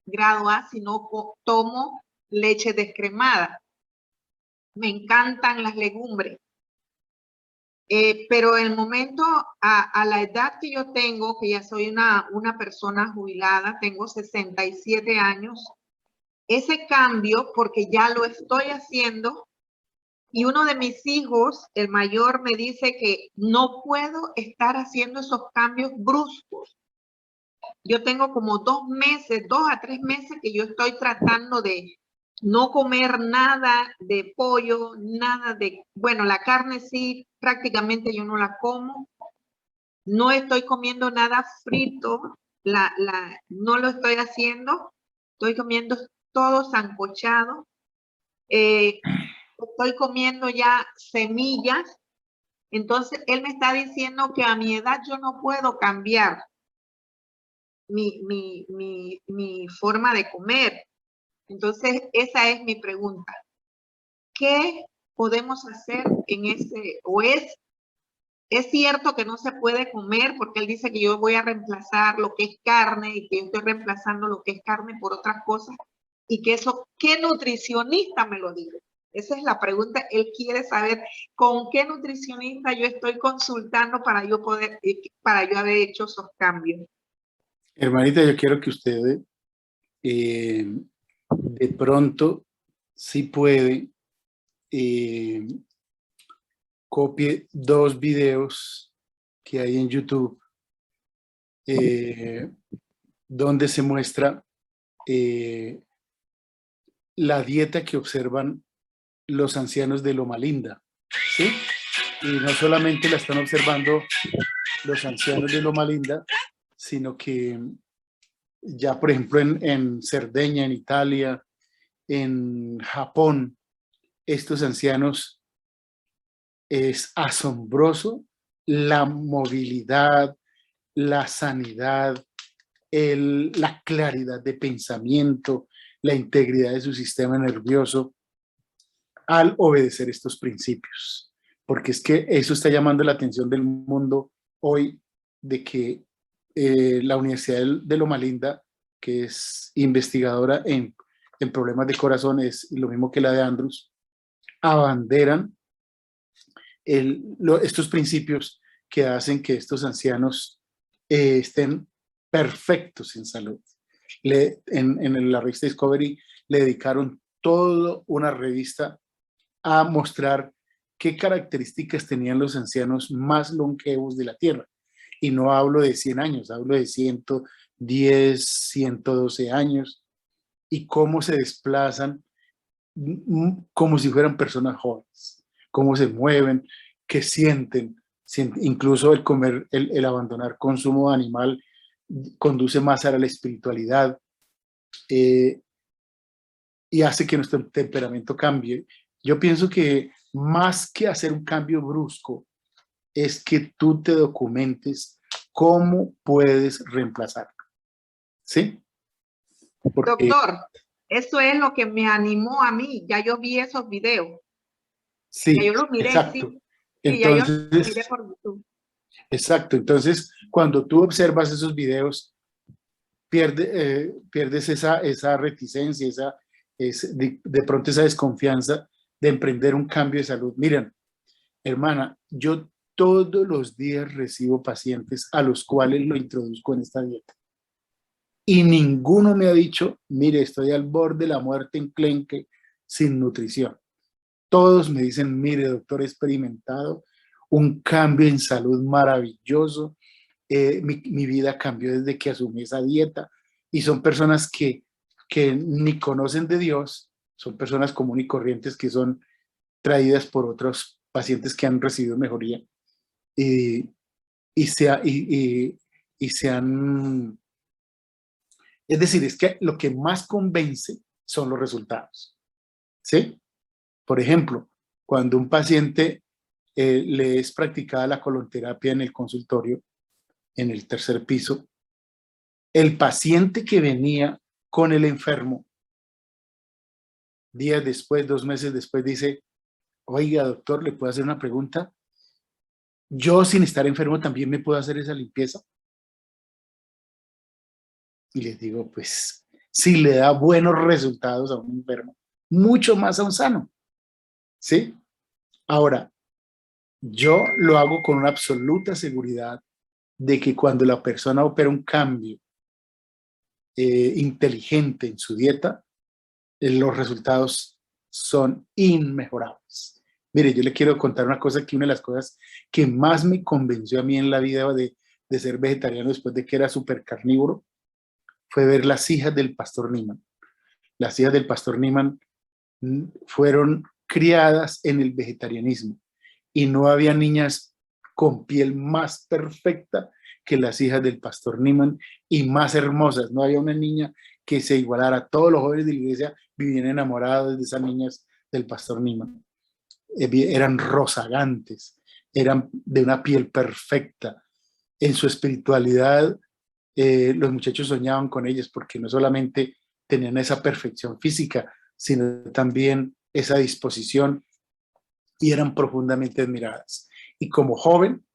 grado A, sino tomo leche descremada. Me encantan las legumbres. Pero el momento, a la edad que yo tengo, que ya soy una persona jubilada, tengo 67 años, ese cambio, porque ya lo estoy haciendo, y uno de mis hijos, el mayor, me dice que no puedo estar haciendo esos cambios bruscos. Yo tengo como 2 a 3 meses que yo estoy tratando de no comer nada de pollo, nada de, bueno, la carne sí, prácticamente yo no la como. No estoy comiendo nada frito, no lo estoy haciendo. Estoy comiendo todo sancochado. Estoy comiendo ya semillas. Entonces, él me está diciendo que a mi edad yo no puedo cambiar mi forma de comer. Entonces, esa es mi pregunta. ¿Qué podemos hacer en ese, o es cierto que no se puede comer, porque él dice que yo voy a reemplazar lo que es carne y que yo estoy reemplazando lo que es carne por otras cosas, y que eso, ¿qué nutricionista me lo diga? Esa es la pregunta. Él quiere saber con qué nutricionista yo estoy consultando para yo haber hecho esos cambios. Hermanita, yo quiero que usted de pronto, si puede, copie 2 videos que hay en YouTube donde se muestra la dieta que observan los ancianos de Loma Linda, ¿sí? Y no solamente la están observando los ancianos de Loma Linda, sino que ya, por ejemplo, en Cerdeña, en Italia, en Japón, estos ancianos, es asombroso la movilidad, la sanidad, la claridad de pensamiento, la integridad de su sistema nervioso al obedecer estos principios. Porque es que eso está llamando la atención del mundo hoy, de que la Universidad de Loma Linda, que es investigadora en problemas de corazón, es lo mismo que la de Andrews, abanderan estos principios que hacen que estos ancianos estén perfectos en salud. En la revista Discovery le dedicaron toda una revista a mostrar qué características tenían los ancianos más longevos de la Tierra. Y no hablo de 100 años, hablo de 110, 112 años, y cómo se desplazan como si fueran personas jóvenes, cómo se mueven, qué sienten, incluso el comer, el abandonar consumo animal conduce más a la espiritualidad y hace que nuestro temperamento cambie. Yo pienso que más que hacer un cambio brusco, es que tú te documentes cómo puedes reemplazarlo. ¿Sí? Porque, doctor, eso es lo que me animó a mí. Ya yo vi esos videos. sí, ya yo los miré, exacto. sí. Entonces, ya yo los miré por YouTube. Exacto. Entonces, cuando tú observas esos videos, pierdes esa reticencia, de pronto esa desconfianza de emprender un cambio de salud. Miren, hermana, yo todos los días recibo pacientes a los cuales lo introduzco en esta dieta. Y ninguno me ha dicho, mire, estoy al borde de la muerte enclenque sin nutrición. Todos me dicen, mire, doctor, he experimentado un cambio en salud maravilloso. Mi vida cambió desde que asumí esa dieta, y son personas que ni conocen de Dios, son personas comunes y corrientes que son traídas por otros pacientes que han recibido mejoría y, y, se, ha- y se han... Es decir, es que lo que más convence son los resultados, ¿sí? Por ejemplo, cuando un paciente le es practicada la colonterapia en el consultorio, en el tercer piso, el paciente que venía con el enfermo, días después, 2 meses después, dice: oiga, doctor, ¿le puedo hacer una pregunta? ¿Yo sin estar enfermo también me puedo hacer esa limpieza? Y les digo, pues, si le da buenos resultados a un enfermo, mucho más a un sano, ¿sí? Ahora, yo lo hago con una absoluta seguridad de que cuando la persona opera un cambio inteligente en su dieta, los resultados son inmejorables. Mire, yo le quiero contar una cosa, que una de las cosas que más me convenció a mí en la vida de ser vegetariano después de que era súper carnívoro, fue ver las hijas del pastor Niman. Las hijas del pastor Niman fueron criadas en el vegetarianismo, y no había niñas con piel más perfecta que las hijas del pastor Niman, y más hermosas. No había una niña que se igualara. Todos los jóvenes de la iglesia vivían enamorados de esas niñas del pastor Niman. Eran rozagantes, eran de una piel perfecta. En su espiritualidad, los muchachos soñaban con ellas, porque no solamente tenían esa perfección física, sino también esa disposición, y eran profundamente admiradas. Y como joven,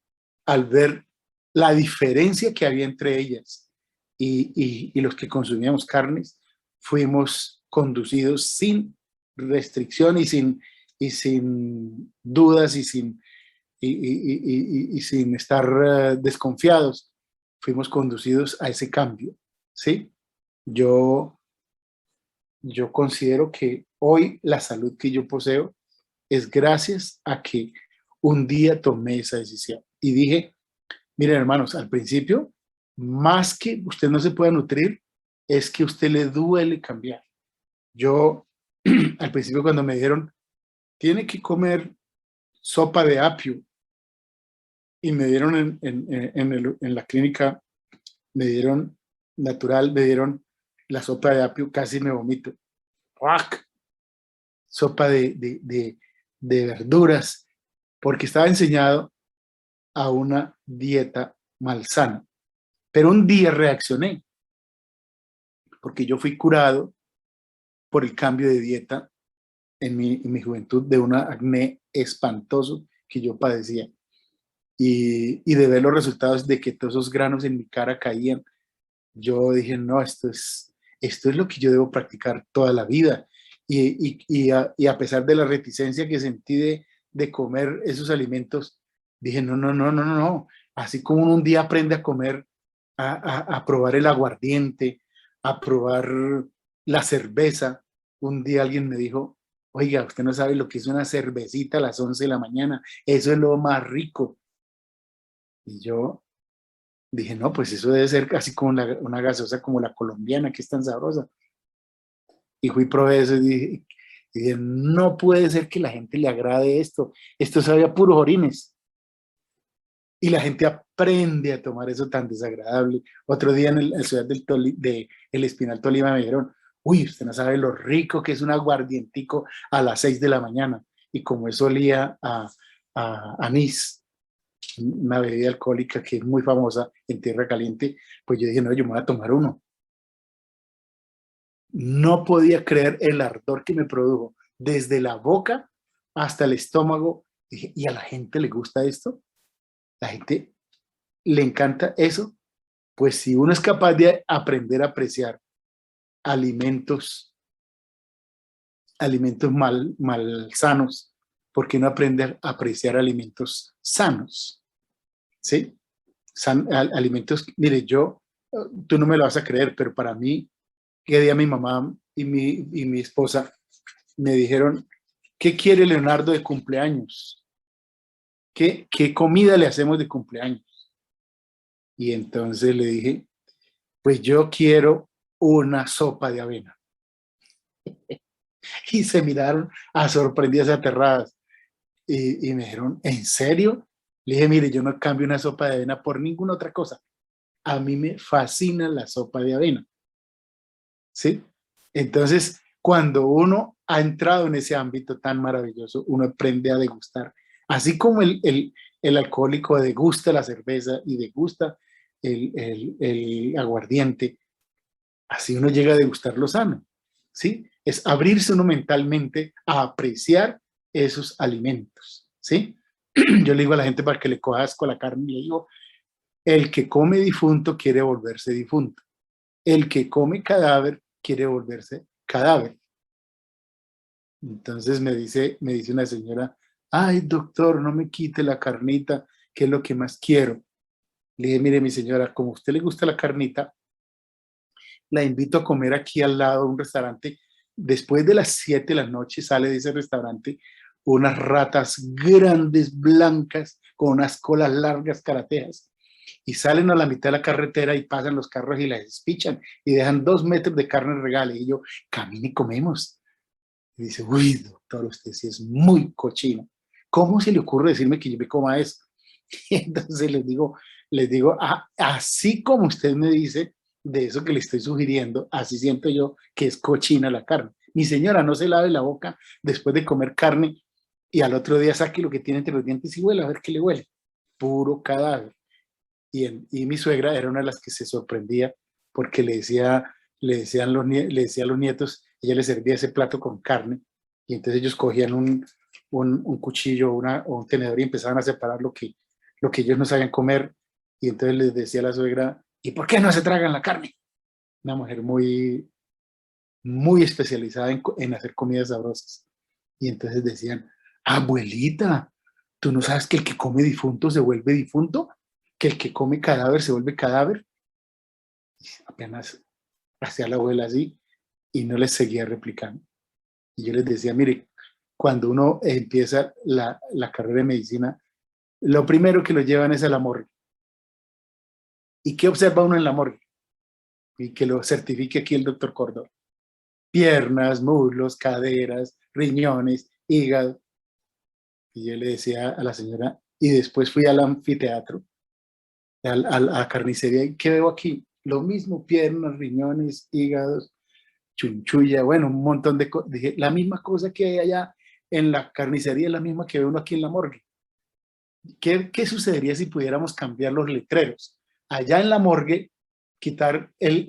al ver la diferencia que había entre ellas y los que consumíamos carnes, fuimos conducidos sin restricción y sin dudas y sin estar desconfiados. Fuimos conducidos a ese cambio, ¿sí? Yo considero que hoy la salud que yo poseo es gracias a que un día tomé esa decisión y dije: miren, hermanos, al principio, más que usted no se pueda nutrir, es que a usted le duele cambiar. Yo, al principio, cuando me dijeron: tiene que comer sopa de apio, y me dieron en la clínica, me dieron natural, me dieron la sopa de apio, casi me vomito. ¡Fuck! Sopa de verduras, porque estaba enseñado a una dieta malsana. Pero un día reaccioné, porque yo fui curado por el cambio de dieta en mi juventud, de una acné espantoso que yo padecía. Y de ver los resultados de que todos esos granos en mi cara caían, yo dije: no, esto es lo que yo debo practicar toda la vida. Y a pesar de la reticencia que sentí de comer esos alimentos, dije: no, no, no, no, no, no. Así como uno un día aprende a comer, a probar el aguardiente, a probar la cerveza, un día alguien me dijo: oiga, usted no sabe lo que es una cervecita a las 11 de la mañana, eso es lo más rico. Y yo dije: no, pues eso debe ser casi como una gaseosa como la colombiana, que es tan sabrosa. Y fui, probé eso y dije: no puede ser que la gente le agrade esto. Esto sabe a puros orines. Y la gente aprende a tomar eso tan desagradable. Otro día en la ciudad de El Espinal, Tolima, me dijeron: uy, usted no sabe lo rico que es un aguardientico a las 6 de la mañana. Y como eso olía a anís, una bebida alcohólica que es muy famosa en Tierra Caliente, pues yo dije: no, yo me voy a tomar uno. No podía creer el ardor que me produjo desde la boca hasta el estómago. Dije: ¿y a la gente le gusta esto? ¿La gente le encanta eso? Pues si uno es capaz de aprender a apreciar alimentos mal sanos, ¿por qué no aprender a apreciar alimentos sanos? ¿Sí? Alimentos, mire, tú no me lo vas a creer, pero para mí, que día mi mamá y mi esposa me dijeron: ¿qué quiere Leonardo de cumpleaños? ¿qué comida le hacemos de cumpleaños? Y entonces le dije, pues yo quiero una sopa de avena. Y se miraron a sorprendidas, aterradas. Y me dijeron, ¿en serio? Le dije, mire, yo no cambio una sopa de avena por ninguna otra cosa. A mí me fascina la sopa de avena. ¿Sí? Entonces, cuando uno ha entrado en ese ámbito tan maravilloso, uno aprende a degustar. Así como el alcohólico degusta la cerveza y degusta el aguardiente, así uno llega a degustar lo sano. ¿Sí? Es abrirse uno mentalmente a apreciar esos alimentos. ¿Sí? Yo le digo a la gente para que le coja asco a la carne, le digo, el que come difunto quiere volverse difunto. El que come cadáver quiere volverse cadáver. Entonces me dice una señora, ay doctor, no me quite la carnita, que es lo que más quiero. Le dije, mire mi señora, como a usted le gusta la carnita, la invito a comer aquí al lado de un restaurante. Después de las 7 de la noche sale de ese restaurante unas ratas grandes, blancas, con unas colas largas, carateas, y salen a la mitad de la carretera y pasan los carros y las despichan y dejan 2 metros de carne regala. Y yo, camine y comemos. Y dice, uy, doctor, usted sí es muy cochino. ¿Cómo se le ocurre decirme que yo me coma eso? Y entonces les digo, así como usted me dice de eso que le estoy sugiriendo, así siento yo que es cochina la carne. Mi señora, no se lave la boca después de comer carne y al otro día saque lo que tiene entre los dientes y huele a ver qué le huele. Puro cadáver. Y mi suegra era una de las que se sorprendía porque le decía a los nietos, ella les servía ese plato con carne y entonces ellos cogían un cuchillo o un tenedor y empezaban a separar lo que ellos no sabían comer, y entonces les decía a la suegra, ¿y por qué no se tragan la carne? Una mujer muy, muy especializada en hacer comidas sabrosas. Y entonces decían, abuelita, ¿tú no sabes que el que come difunto se vuelve difunto? ¿Que el que come cadáver se vuelve cadáver? Apenas hacía la abuela así y no les seguía replicando. Y yo les decía, mire, cuando uno empieza la carrera de medicina, lo primero que lo llevan es a la morgue. ¿Y qué observa uno en la morgue? Y que lo certifique aquí el doctor Córdoba. Piernas, muslos, caderas, riñones, hígado. Y yo le decía a la señora, y después fui al anfiteatro, a la carnicería, ¿qué veo aquí? Lo mismo, piernas, riñones, hígados, chunchulla, bueno, un montón de cosas. Dije, la misma cosa que hay allá en la carnicería es la misma que ve uno aquí en la morgue. ¿Qué sucedería si pudiéramos cambiar los letreros? Allá en la morgue, quitar el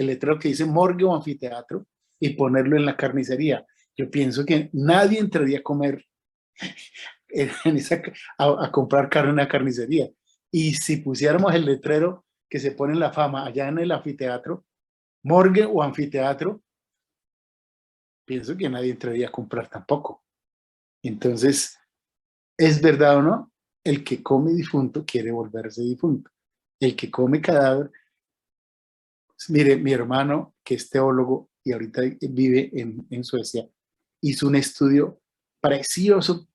letrero que dice morgue o anfiteatro y ponerlo en la carnicería. Yo pienso que nadie entraría a comer a comprar carne en la carnicería. Y si pusiéramos el letrero que se pone en la fama allá en el anfiteatro, morgue o anfiteatro, pienso que nadie entraría a comprar tampoco. Entonces, ¿es verdad o no? El que come difunto quiere volverse difunto. El que come cadáver, mire, mi hermano, que es teólogo y ahorita vive en Suecia, hizo un estudio precioso,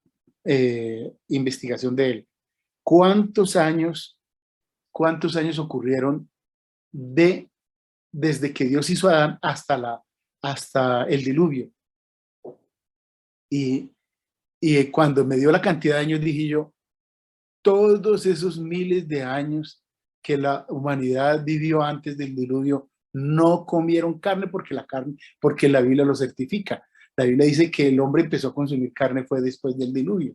investigación de él. ¿Cuántos años ocurrieron desde que Dios hizo a Adán hasta el diluvio? Y cuando me dio la cantidad de años, dije yo, todos esos miles de años que la humanidad vivió antes del diluvio, no comieron carne porque la Biblia lo certifica. La Biblia dice que el hombre empezó a consumir carne fue después del diluvio.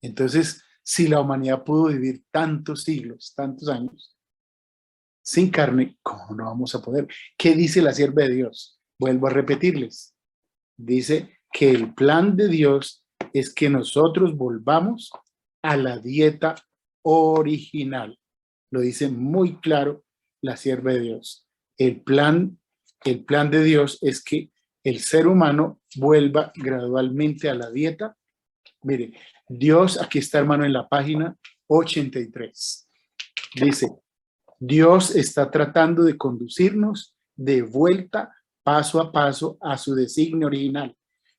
Entonces, si la humanidad pudo vivir tantos siglos, tantos años, sin carne, ¿cómo no vamos a poder? ¿Qué dice la sierva de Dios? Vuelvo a repetirles. Dice que el plan de Dios es que nosotros volvamos a la dieta original. Lo dice muy claro la sierva de Dios. El plan de Dios es que el ser humano vuelva gradualmente a la dieta. Mire, Dios, aquí está, hermano, en la página 83. Dice, Dios está tratando de conducirnos de vuelta paso a su designio original,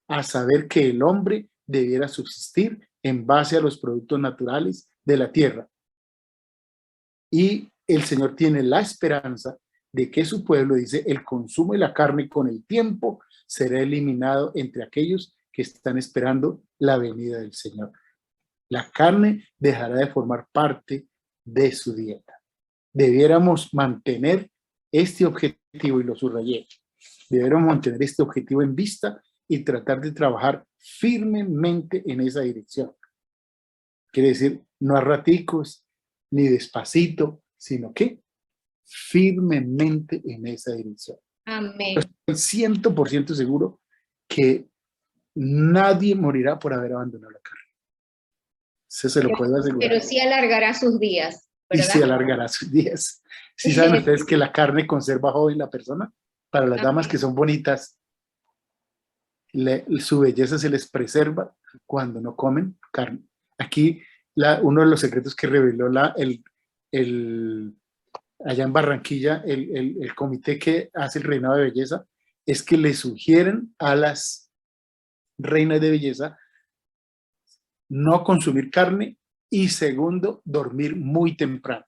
a saber que el hombre debiera subsistir en base a los productos naturales de la tierra. Y el Señor tiene la esperanza de que su pueblo, dice, el consumo de la carne con el tiempo será eliminado entre aquellos que están esperando la venida del Señor. La carne dejará de formar parte de su dieta. Debiéramos mantener este objetivo, y lo subrayé, debiéramos mantener este objetivo en vista y tratar de trabajar firmemente en esa dirección. Quiere decir, no a raticos, ni despacito, sino que firmemente en esa dirección. Amén. Estoy 100% seguro que nadie morirá por haber abandonado la carne. Eso se lo puedo asegurar. Pero sí alargará sus días, ¿verdad? Y sí alargará sus días. ¿Sí saben ustedes que la carne conserva joven la persona? Para las damas que son bonitas, su belleza se les preserva cuando no comen carne. Aquí uno de los secretos que reveló allá en Barranquilla, el comité que hace el reinado de belleza, es que le sugieren a las reinas de belleza no consumir carne y segundo, dormir muy temprano.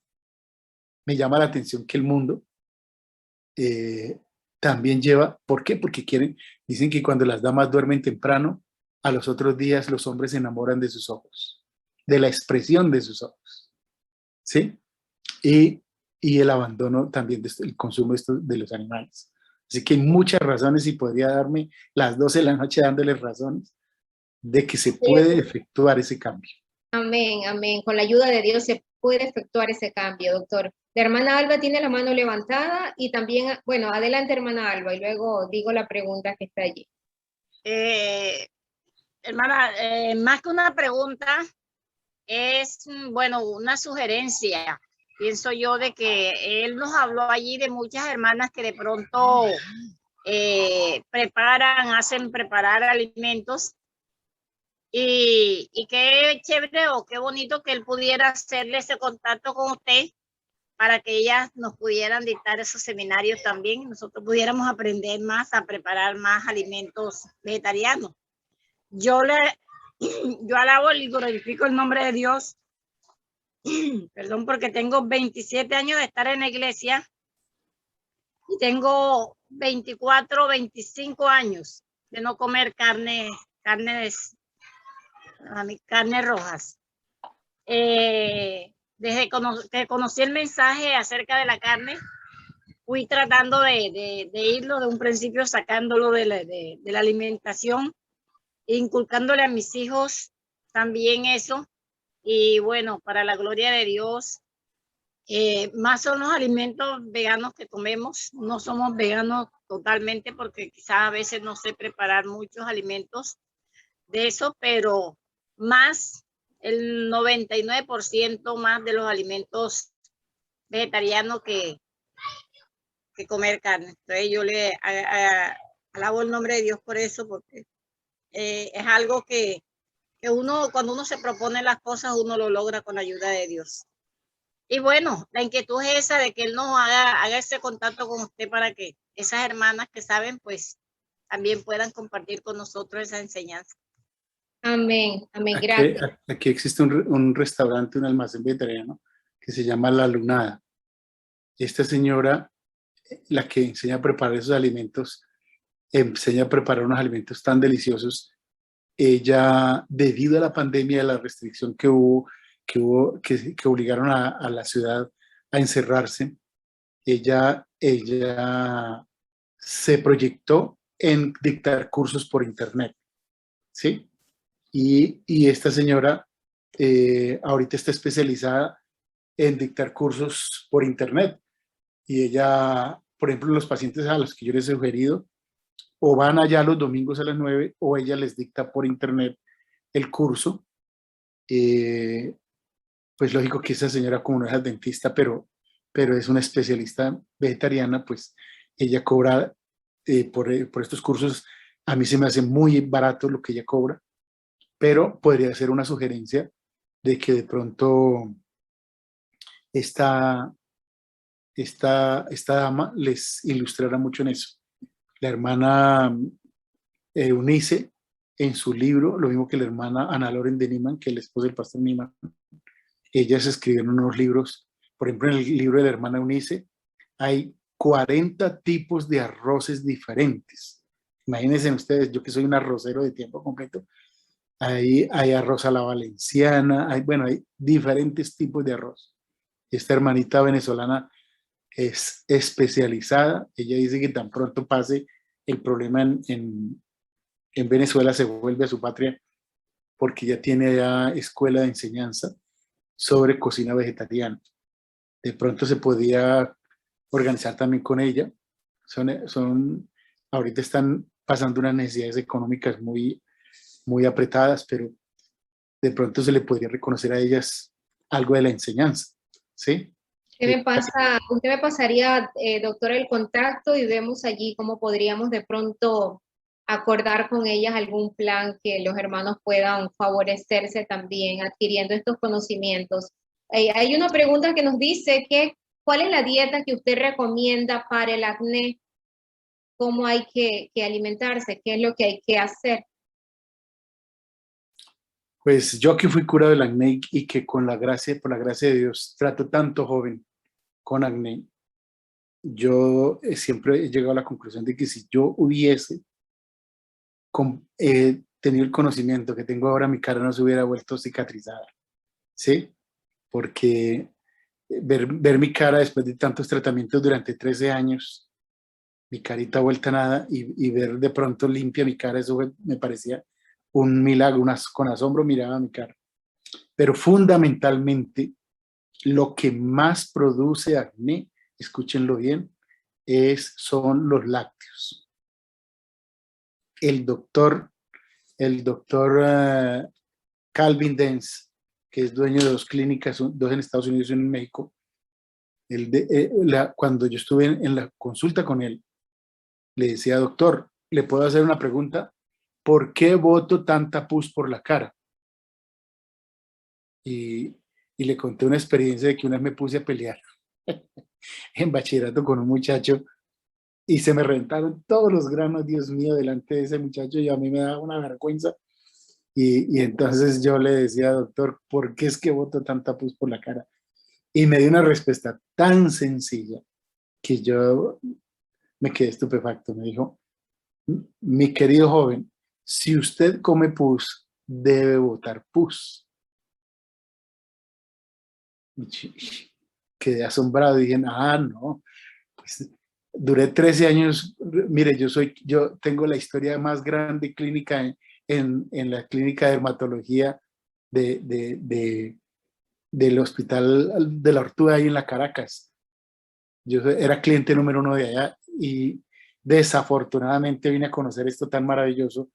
Me llama la atención que el mundo también lleva, ¿por qué? Porque dicen que cuando las damas duermen temprano, a los otros días los hombres se enamoran de sus ojos, de la expresión de sus ojos, ¿sí? Y el abandono también el consumo de los animales. Así que hay muchas razones y podría darme las 12 de la noche dándoles razones de que se puede efectuar ese cambio. Amén, amén. Con la ayuda de Dios se puede efectuar ese cambio, doctor. La hermana Alba tiene la mano levantada y también, bueno, adelante hermana Alba y luego digo la pregunta que está allí. Hermana, más que una pregunta, es, bueno, una sugerencia. Pienso yo de que él nos habló allí de muchas hermanas que de pronto hacen preparar alimentos y qué chévere o qué bonito que él pudiera hacerle ese contacto con usted para que ellas nos pudieran dictar esos seminarios también, nosotros pudiéramos aprender más a preparar más alimentos vegetarianos. Yo alabo y glorifico el nombre de Dios, perdón, porque tengo 27 años de estar en la iglesia y tengo 24, 25 años de no comer carnes rojas. Desde que conocí el mensaje acerca de la carne, fui tratando de irlo de un principio, sacándolo de la alimentación, inculcándole a mis hijos también eso. Y bueno, para la gloria de Dios, más son los alimentos veganos que comemos. No somos veganos totalmente porque quizás a veces no sé preparar muchos alimentos de eso, pero más el 99% más de los alimentos vegetarianos que comer carne. Entonces yo le alabo el nombre de Dios por eso, porque es algo que uno, cuando uno se propone las cosas, uno lo logra con la ayuda de Dios. Y bueno, la inquietud es esa de que él nos haga ese contacto con usted para que esas hermanas que saben, pues también puedan compartir con nosotros esa enseñanza. Amén, amén, gracias. Aquí existe un restaurante, un almacén vegetariano que se llama La Lunada. Esta señora, la que enseña a preparar esos alimentos, enseña a preparar unos alimentos tan deliciosos. Ella, debido a la pandemia, la restricción que obligaron a la ciudad a encerrarse, ella se proyectó en dictar cursos por internet, ¿sí? Y esta señora ahorita está especializada en dictar cursos por internet. Y ella, por ejemplo, los pacientes a los que yo les he sugerido, o van allá los domingos a las 9 o ella les dicta por internet el curso. Pues lógico que esa señora, como no es dentista, pero es una especialista vegetariana, pues ella cobra por estos cursos. A mí se me hace muy barato lo que ella cobra, pero podría ser una sugerencia de que de pronto esta dama les ilustrará mucho en eso. La hermana Eunice en su libro, lo mismo que la hermana Ana Loren de Niman, que es la esposa del pastor Niman. Ellas escribieron unos libros, por ejemplo, en el libro de la hermana Eunice, hay 40 tipos de arroces diferentes. Imagínense ustedes, yo que soy un arrocero de tiempo completo, hay arroz a la valenciana, bueno, hay diferentes tipos de arroz. Esta hermanita venezolana es especializada, ella dice que tan pronto pase el problema en Venezuela, se vuelve a su patria, porque ya tiene ya escuela de enseñanza sobre cocina vegetariana. De pronto se podía organizar también con ella. Ahorita están pasando unas necesidades económicas muy apretadas, pero de pronto se le podría reconocer a ellas algo de la enseñanza, ¿sí? Usted me pasaría, doctor, el contacto y vemos allí cómo podríamos de pronto acordar con ellas algún plan que los hermanos puedan favorecerse también adquiriendo estos conocimientos. Hay una pregunta que nos dice ¿cuál es la dieta que usted recomienda para el acné? ¿Cómo hay que alimentarse? ¿Qué es lo que hay que hacer? Pues yo que fui curado del acné y que por la gracia de Dios trato tanto joven con acné, yo siempre he llegado a la conclusión de que si yo hubiese tenido el conocimiento que tengo ahora, mi cara no se hubiera vuelto cicatrizada, ¿sí? Porque ver mi cara después de tantos tratamientos durante 13 años, mi carita vuelta a nada, y ver de pronto limpia mi cara, eso me parecía un milagro, con asombro miraba mi cara. Pero fundamentalmente, lo que más produce acné, escúchenlo bien, son los lácteos. El doctor Calvin Dance, que es dueño de 2 clínicas, 2 en Estados Unidos y 1 en México, cuando yo estuve en la consulta con él, le decía: doctor, ¿le puedo hacer una pregunta? ¿Por qué boto tanta pus por la cara? Y le conté una experiencia de que una vez me puse a pelear en bachillerato con un muchacho y se me reventaron todos los granos, Dios mío, delante de ese muchacho, y a mí me daba una vergüenza. Y entonces yo le decía: doctor, ¿por qué es que boto tanta pus por la cara? Y me dio una respuesta tan sencilla que yo me quedé estupefacto. Me dijo: mi querido joven, si usted come pus, debe botar pus. Quedé asombrado y dije: no, pues duré 13 años. Mire, yo tengo la historia más grande clínica en la clínica de dermatología del hospital de la Ortúa ahí en la Caracas. Yo era cliente número 1 de allá y desafortunadamente vine a conocer esto tan maravilloso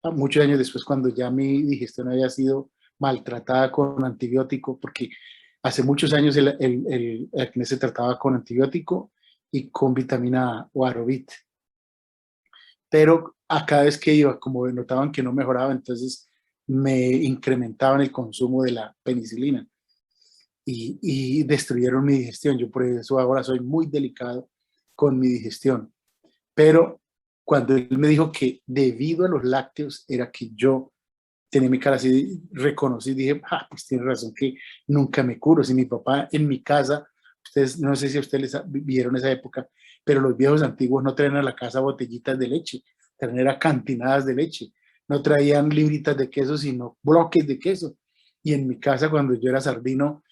muchos años después, cuando ya mi digestión había sido maltratada con antibiótico, porque hace muchos años el acné se trataba con antibiótico y con vitamina A o Arovit. Pero a cada vez que iba, como notaban que no mejoraba, entonces me incrementaban el consumo de la penicilina y destruyeron mi digestión. Yo por eso ahora soy muy delicado con mi digestión. Pero cuando él me dijo que debido a los lácteos era que yo tenía mi cara así, reconocí, dije: pues tiene razón que nunca me curo. Si mi papá en mi casa, ustedes, no sé si ustedes vieron esa época, pero los viejos antiguos no traían a la casa botellitas de leche, traían cantinadas de leche, no traían libritas de queso, sino bloques de queso. Y en mi casa, cuando yo era sardino,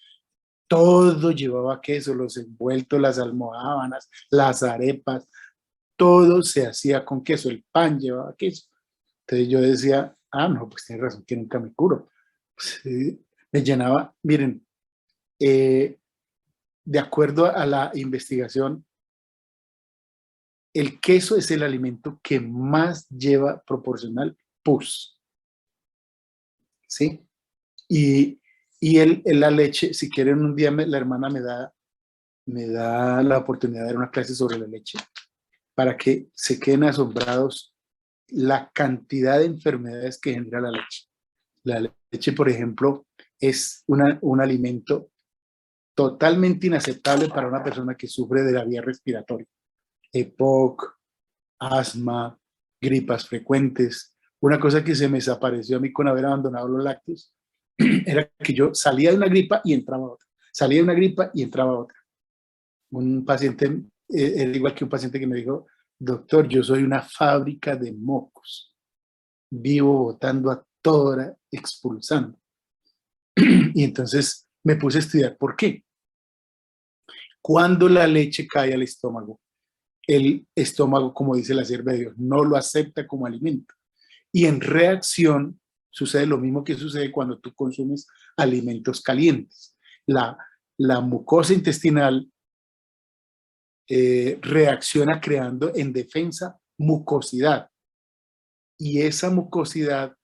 todo llevaba queso, los envueltos, las almohábanas, las arepas, todo se hacía con queso, el pan llevaba queso. Entonces yo decía: no, pues tiene razón que nunca me curo. Pues, me llenaba. Miren, de acuerdo a la investigación, el queso es el alimento que más lleva proporcional pus, ¿sí? Y la leche, si quieren un día la hermana me da la oportunidad de dar una clase sobre la leche, para que se queden asombrados la cantidad de enfermedades que genera la leche. La leche, por ejemplo, es un alimento totalmente inaceptable para una persona que sufre de la vía respiratoria. EPOC, asma, gripas frecuentes, una cosa que se me desapareció a mí con haber abandonado los lácteos era que yo salía de una gripa y entraba otra. Salía de una gripa y entraba otra. Un paciente, era igual que un paciente que me dijo, doctor, yo soy una fábrica de mocos. Vivo botando a toda hora, expulsando. Y entonces me puse a estudiar por qué. Cuando la leche cae al estómago, el estómago, como dice la sierva de Dios, no lo acepta como alimento. Y en reacción sucede lo mismo que sucede cuando tú consumes alimentos calientes. La mucosa intestinal reacciona creando en defensa mucosidad. Y esa mucosidad,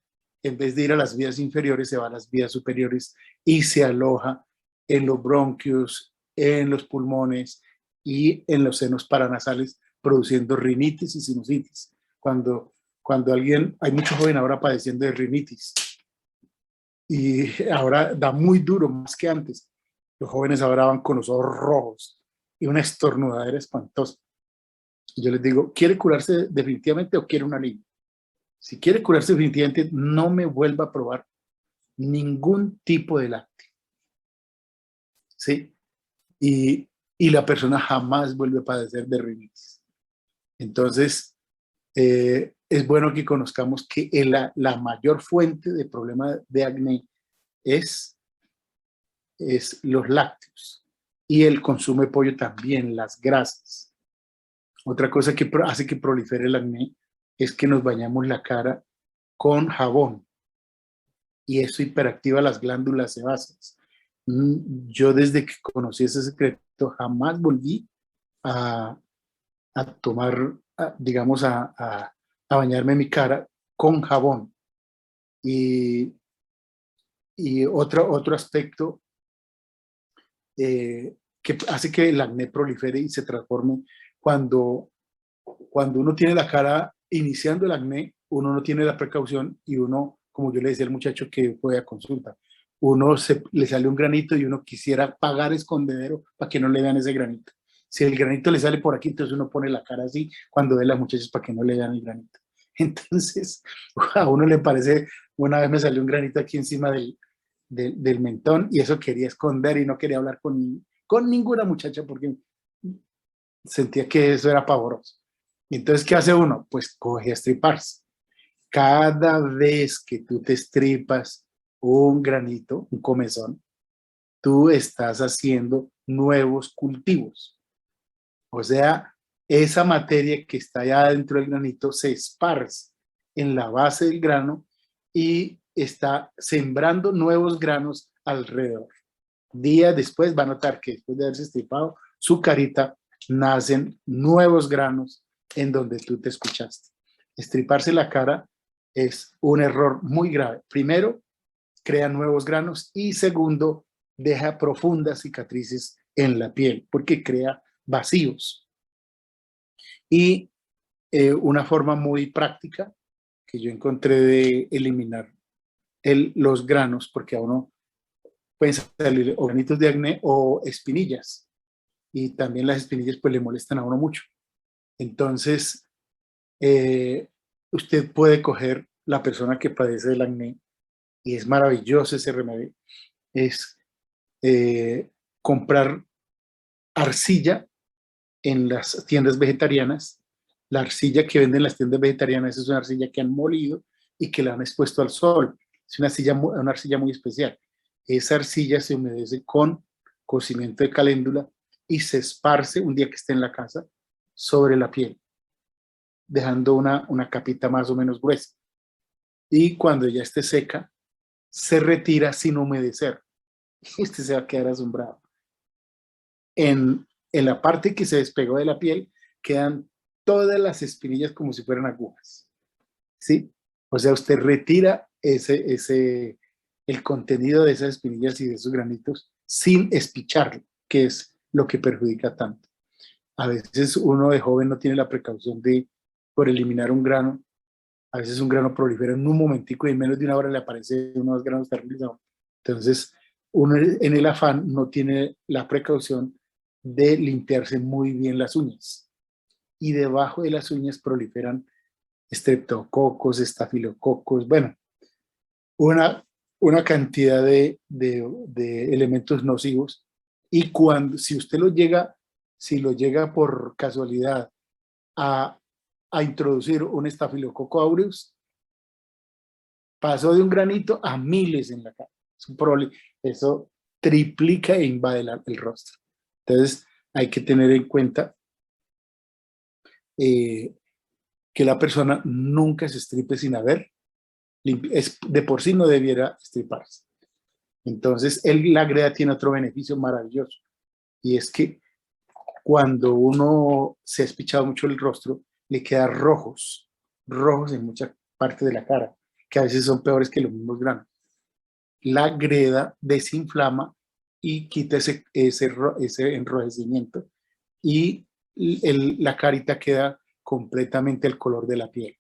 en vez de ir a las vías inferiores, se va a las vías superiores y se aloja en los bronquios, en los pulmones y en los senos paranasales, produciendo rinitis y sinusitis. Cuando hay muchos jóvenes ahora padeciendo de rinitis y ahora da muy duro, más que antes. Los jóvenes ahora van con los ojos rojos y una estornudadera espantosa. Y yo les digo, ¿quiere curarse definitivamente o quiere una alivio? Si quiere curarse definitivamente, no me vuelva a probar ningún tipo de lácteo. ¿Sí? Y la persona jamás vuelve a padecer de rinitis. Entonces, es bueno que conozcamos que la mayor fuente de problema de acné es los lácteos y el consumo de pollo también, las grasas. Otra cosa que hace que prolifere el acné es que nos bañamos la cara con jabón y eso hiperactiva las glándulas sebáceas. Yo desde que conocí ese secreto jamás volví a tomar, digamos, a bañarme mi cara con jabón. Y otro aspecto que hace que el acné prolifere y se transforme cuando uno tiene la cara iniciando el acné, uno no tiene la precaución y uno, como yo le decía al muchacho que fue a consulta, le sale un granito y uno quisiera pagar escondedero para que no le vean ese granito. Si el granito le sale por aquí, entonces uno pone la cara así cuando ve a las muchachas para que no le vean el granito. Entonces, a uno le parece, una vez me salió un granito aquí encima del mentón y eso quería esconder y no quería hablar con ninguna muchacha porque sentía que eso era pavoroso. Entonces, ¿qué hace uno? Pues coge a estriparse. Cada vez que tú te estripas un granito, un comezón, tú estás haciendo nuevos cultivos. O sea, esa materia que está allá dentro del granito se esparce en la base del grano y está sembrando nuevos granos alrededor. Días después va a notar que después de haberse estripado su carita, nacen nuevos granos en donde tú te escuchaste. Estriparse la cara es un error muy grave. Primero, crea nuevos granos y segundo, deja profundas cicatrices en la piel porque crea vacíos. Y una forma muy práctica que yo encontré de eliminar los granos, porque a uno pueden salir o granitos de acné o espinillas, y también las espinillas pues le molestan a uno mucho. Entonces, usted puede coger la persona que padece del acné, y es maravilloso ese remedio, es comprar arcilla en las tiendas vegetarianas. La arcilla que venden en las tiendas vegetarianas es una arcilla que han molido y que la han expuesto al sol. Es una arcilla muy especial. Esa arcilla se humedece con cocimiento de caléndula y se esparce un día que esté en la casa sobre la piel, dejando una capita más o menos gruesa. Y cuando ya esté seca, se retira sin humedecer. Y usted se va a quedar asombrado. En la parte que se despegó de la piel quedan todas las espinillas como si fueran agujas, ¿sí? O sea, usted retira el contenido de esas espinillas y de esos granitos sin espicharlo, que es lo que perjudica tanto. A veces uno de joven no tiene la precaución por eliminar un grano. A veces un grano prolifera en un momentico y en menos de una hora le aparecen unos granos terribles. Entonces, uno en el afán no tiene la precaución de limpiarse muy bien las uñas. Y debajo de las uñas proliferan estreptococos, estafilococos, bueno, una cantidad de elementos nocivos. Y si lo llega por casualidad a introducir un estafilococo aureus, pasó de un granito a miles en la cara. Es un problema. Eso triplica e invade el rostro. Entonces hay que tener en cuenta que la persona nunca se estripe sin haber, de por sí no debiera estriparse. Entonces la greda tiene otro beneficio maravilloso, y es que cuando uno se ha espichado mucho el rostro, le quedan rojos en mucha parte de la cara, que a veces son peores que los mismos granos. La greda desinflama y quita ese enrojecimiento, y la carita queda completamente el color de la piel.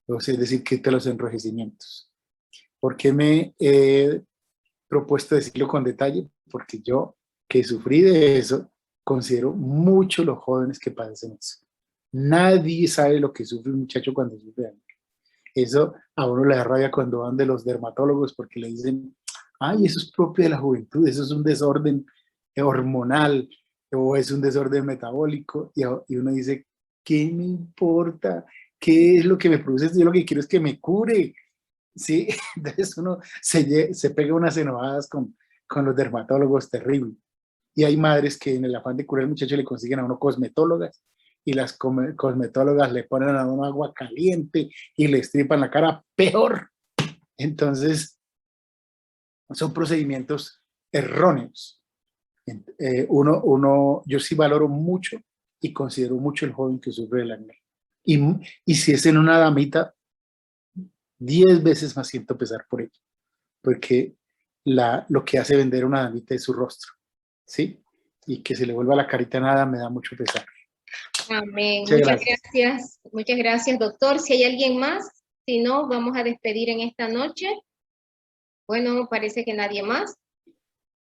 Entonces, es decir, quita los enrojecimientos. ¿Por qué me he propuesto decirlo con detalle? Porque yo, que sufrí de eso, considero mucho los jóvenes que padecen eso. Nadie sabe lo que sufre un muchacho cuando sufre hambre. Eso a uno le da rabia cuando van de los dermatólogos, porque le dicen, ay, eso es propio de la juventud, eso es un desorden hormonal o es un desorden metabólico, y uno dice, ¿qué me importa? ¿Qué es lo que me produce? Yo lo que quiero es que me cure. Sí, entonces uno se pega unas enojadas con los dermatólogos terrible. Y hay madres que en el afán de curar al muchacho le consiguen a uno cosmetólogas, y las cosmetólogas le ponen a uno agua caliente y le estripan la cara peor. Entonces, son procedimientos erróneos. Yo sí valoro mucho y considero mucho el joven que sufre del acné. Y si es en una damita, 10 veces más siento pesar por ello, porque lo que hace vender una damita es su rostro, ¿sí? Y que se le vuelva la carita nada me da mucho pesar. Amén. Muchas gracias, doctor. Si hay alguien más, si no, vamos a despedir en esta noche. Bueno, parece que nadie más.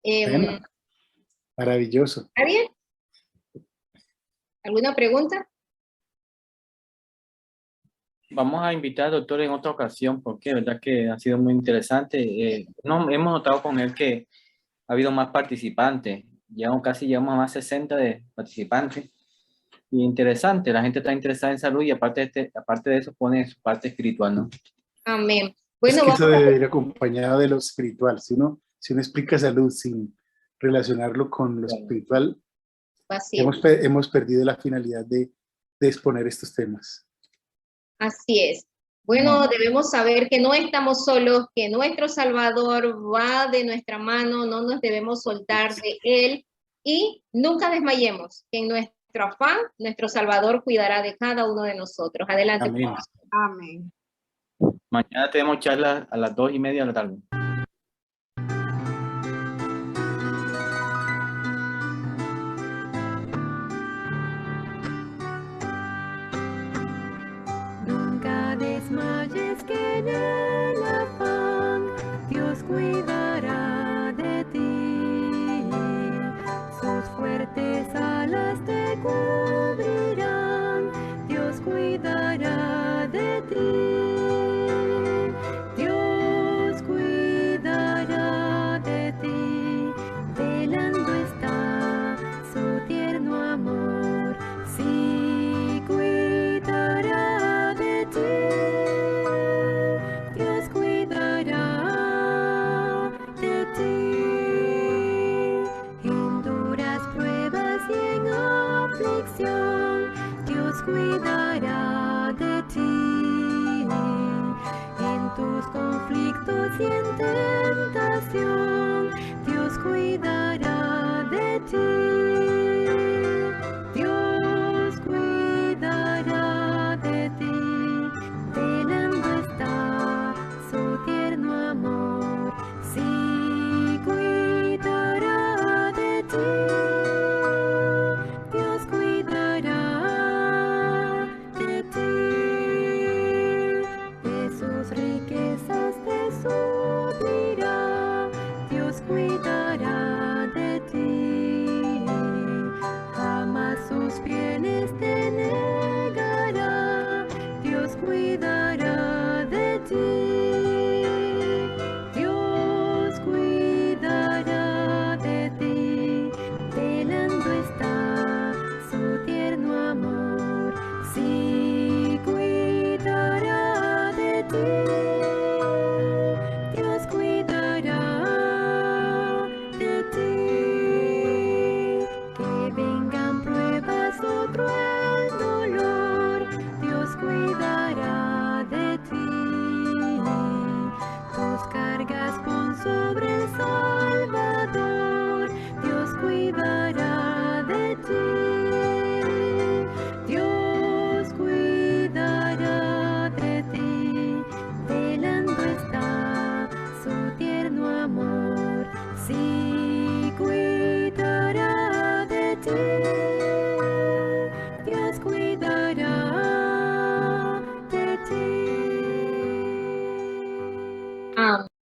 Bueno, maravilloso. ¿Nadie? ¿Alguna pregunta? Vamos a invitar al doctor en otra ocasión, porque de verdad que ha sido muy interesante. No, hemos notado con él que ha habido más participantes. Casi llegamos a más 60 de participantes. Y interesante, la gente está interesada en salud, y aparte de eso pone su parte espiritual, ¿no? Amén. Bueno, es que eso debe ir acompañado de lo espiritual. Si uno explica salud sin relacionarlo con lo espiritual, hemos perdido la finalidad de exponer estos temas. Así es. Bueno, debemos saber que no estamos solos, que nuestro Salvador va de nuestra mano, no nos debemos soltar de Él, y nunca desmayemos, que en nuestro afán, nuestro Salvador cuidará de cada uno de nosotros. Adelante. Amén. Amén. Mañana tenemos charla a las 2:30 de la tarde. Nunca desmayes, que en el afán Dios cuidará de ti. Sus fuertes alas te cubrirán, Dios cuidará de ti. Dios cuidará de ti, velando está su tierno amor. Sí, cuidará de ti. Dios cuidará de ti. En duras pruebas y en aflicción, Dios cuidará de ti. En tus conflictos y en tentación, Dios cuidará